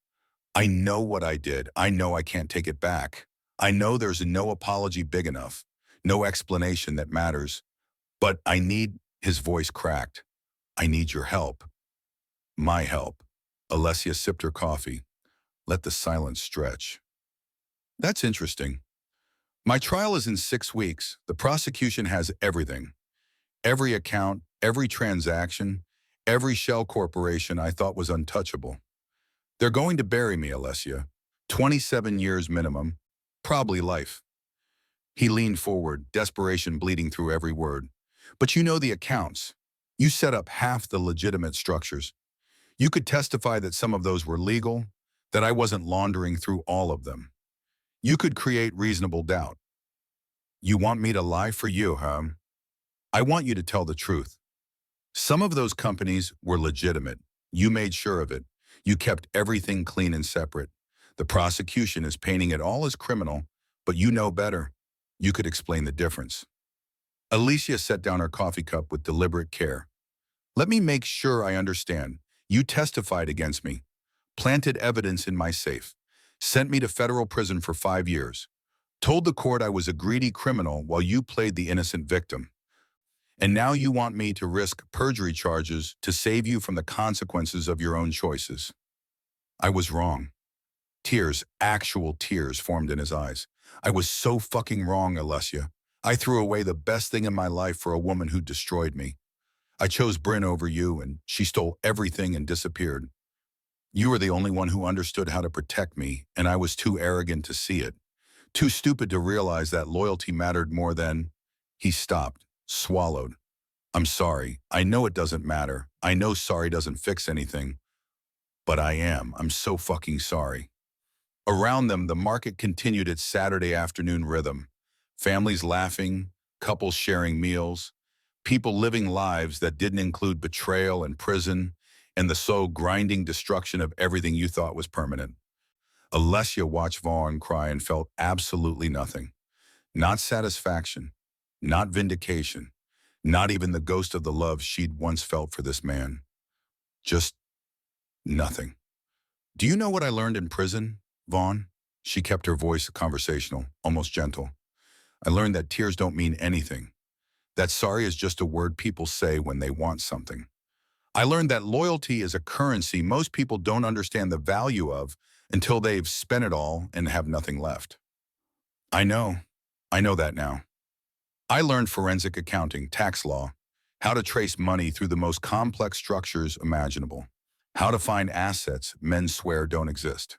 "I know what I did. I know I can't take it back. I know there's no apology big enough, no explanation that matters. But I need," his voice cracked, "I need your help." "My help." Alessia sipped her coffee. Let the silence stretch. "That's interesting. My trial is in 6 weeks. The prosecution has everything. Every account, every transaction, every shell corporation I thought was untouchable. They're going to bury me, Alessia. 27 years minimum, probably life." He leaned forward, desperation bleeding through every word. "But you know the accounts. You set up half the legitimate structures. You could testify that some of those were legal, that I wasn't laundering through all of them. You could create reasonable doubt. You want me to lie for you, huh? I want you to tell the truth. Some of those companies were legitimate. You made sure of it. You kept everything clean and separate. The prosecution is painting it all as criminal, but you know better. You could explain the difference." Alicia set down her coffee cup with deliberate care. "Let me make sure I understand. You testified against me, planted evidence in my safe, sent me to federal prison for 5 years, told the court I was a greedy criminal while you played the innocent victim. And now you want me to risk perjury charges to save you from the consequences of your own choices." I was wrong. Tears, actual tears, formed in his eyes. "I was so fucking wrong, Alessia. I threw away the best thing in my life for a woman who destroyed me. I chose Bryn over you, and she stole everything and disappeared. You were the only one who understood how to protect me, and I was too arrogant to see it. Too stupid to realize that loyalty mattered more than—" He stopped, swallowed. "I'm sorry. I know it doesn't matter. I know sorry doesn't fix anything. But I'm so fucking sorry." Around them, the market continued its Saturday afternoon rhythm. Families laughing, couples sharing meals, people living lives that didn't include betrayal and prison, and the soul-grinding destruction of everything you thought was permanent. Alessia watched Vaughn cry and felt absolutely nothing. Not satisfaction, not vindication, not even the ghost of the love she'd once felt for this man. Just nothing. "Do you know what I learned in prison, Vaughn?" She kept her voice conversational, almost gentle. "I learned that tears don't mean anything. That sorry is just a word people say when they want something. I learned that loyalty is a currency most people don't understand the value of until they've spent it all and have nothing left." I know. I know that now. I learned forensic accounting, tax law, how to trace money through the most complex structures imaginable, how to find assets men swear don't exist,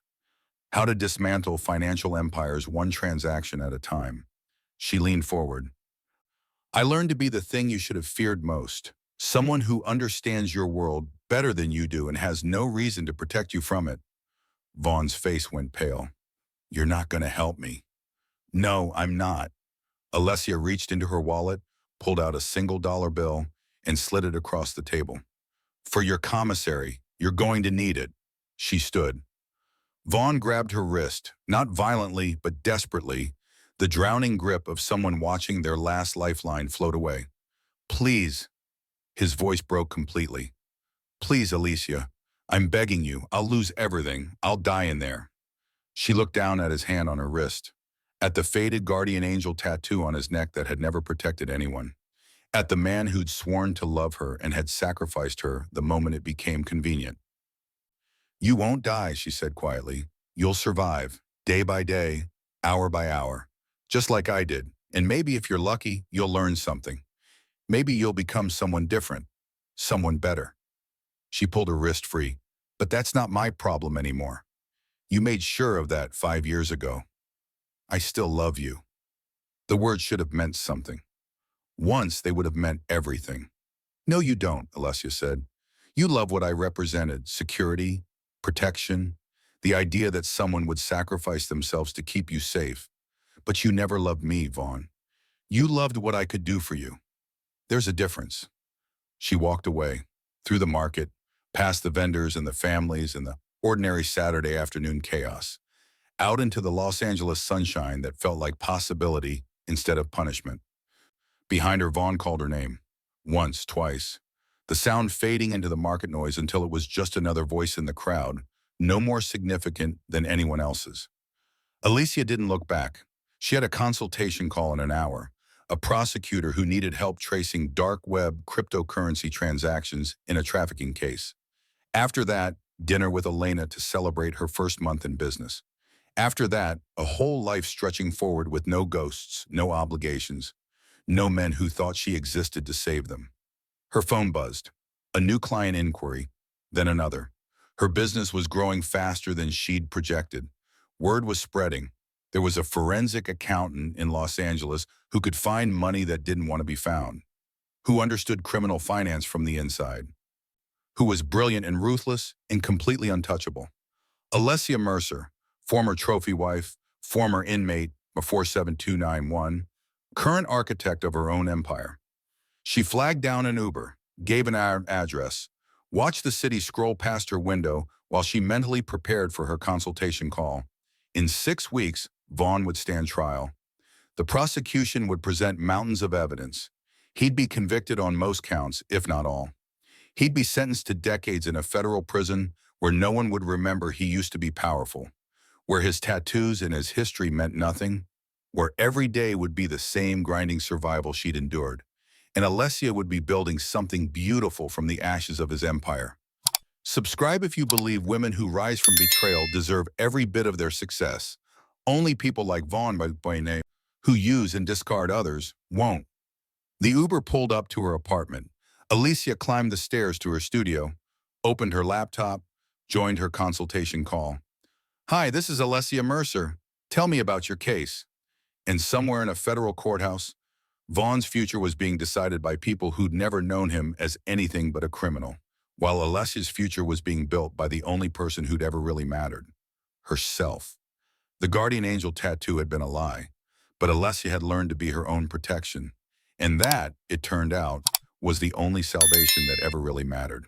how to dismantle financial empires one transaction at a time." She leaned forward. "I learned to be the thing you should have feared most, someone who understands your world better than you do and has no reason to protect you from it." Vaughn's face went pale. "You're not going to help me." "No, I'm not." Alessia reached into her wallet, pulled out a single dollar bill, and slid it across the table. For your commissary, you're going to need it. She stood. Vaughn grabbed her wrist, not violently but desperately, the drowning grip of someone watching their last lifeline float away. Please. His voice broke completely. Please, Alicia. I'm begging you. I'll lose everything. I'll die in there. She looked down at his hand on her wrist, at the faded guardian angel tattoo on his neck that had never protected anyone, at the man who'd sworn to love her and had sacrificed her the moment it became convenient. You won't die, she said quietly. You'll survive, day by day, hour by hour, just like I did. And maybe if you're lucky, you'll learn something. Maybe you'll become someone different, someone better. She pulled her wrist free. But that's not my problem anymore. You made sure of that 5 years ago. I still love you. The words should have meant something. Once they would have meant everything. No, you don't, Alessia said. You love what I represented, security, protection, the idea that someone would sacrifice themselves to keep you safe. But you never loved me, Vaughn. You loved what I could do for you. There's a difference. She walked away, through the market, past the vendors and the families and the ordinary Saturday afternoon chaos, out into the Los Angeles sunshine that felt like possibility instead of punishment. Behind her, Vaughn called her name. Once, twice. The sound fading into the market noise until it was just another voice in the crowd, no more significant than anyone else's. Alicia didn't look back. She had a consultation call in an hour, a prosecutor who needed help tracing dark web cryptocurrency transactions in a trafficking case. After that, dinner with Elena to celebrate her first month in business. After that, a whole life stretching forward with no ghosts, no obligations, no men who thought she existed to save them. Her phone buzzed. A new client inquiry, then another. Her business was growing faster than she'd projected. Word was spreading. There was a forensic accountant in Los Angeles who could find money that didn't want to be found, who understood criminal finance from the inside, who was brilliant and ruthless and completely untouchable. Alessia Mercer, former trophy wife, former inmate before 7291, current architect of her own empire. She flagged down an Uber, gave an address, watched the city scroll past her window while she mentally prepared for her consultation call. In 6 weeks, Vaughn would stand trial. The prosecution would present mountains of evidence. He'd be convicted on most counts, if not all. He'd be sentenced to decades in a federal prison where no one would remember he used to be powerful, where his tattoos and his history meant nothing, where every day would be the same grinding survival she'd endured. And Alessia would be building something beautiful from the ashes of his empire. Subscribe if you believe women who rise from betrayal deserve every bit of their success. Only people like Vaughn, by name, who use and discard others, won't. The Uber pulled up to her apartment. Alicia climbed the stairs to her studio, opened her laptop, joined her consultation call. Hi, this is Alessia Mercer. Tell me about your case. And somewhere in a federal courthouse, Vaughn's future was being decided by people who'd never known him as anything but a criminal, while Alessia's future was being built by the only person who'd ever really mattered, herself. The guardian angel tattoo had been a lie, but Alessia had learned to be her own protection. And that, it turned out, was the only salvation that ever really mattered.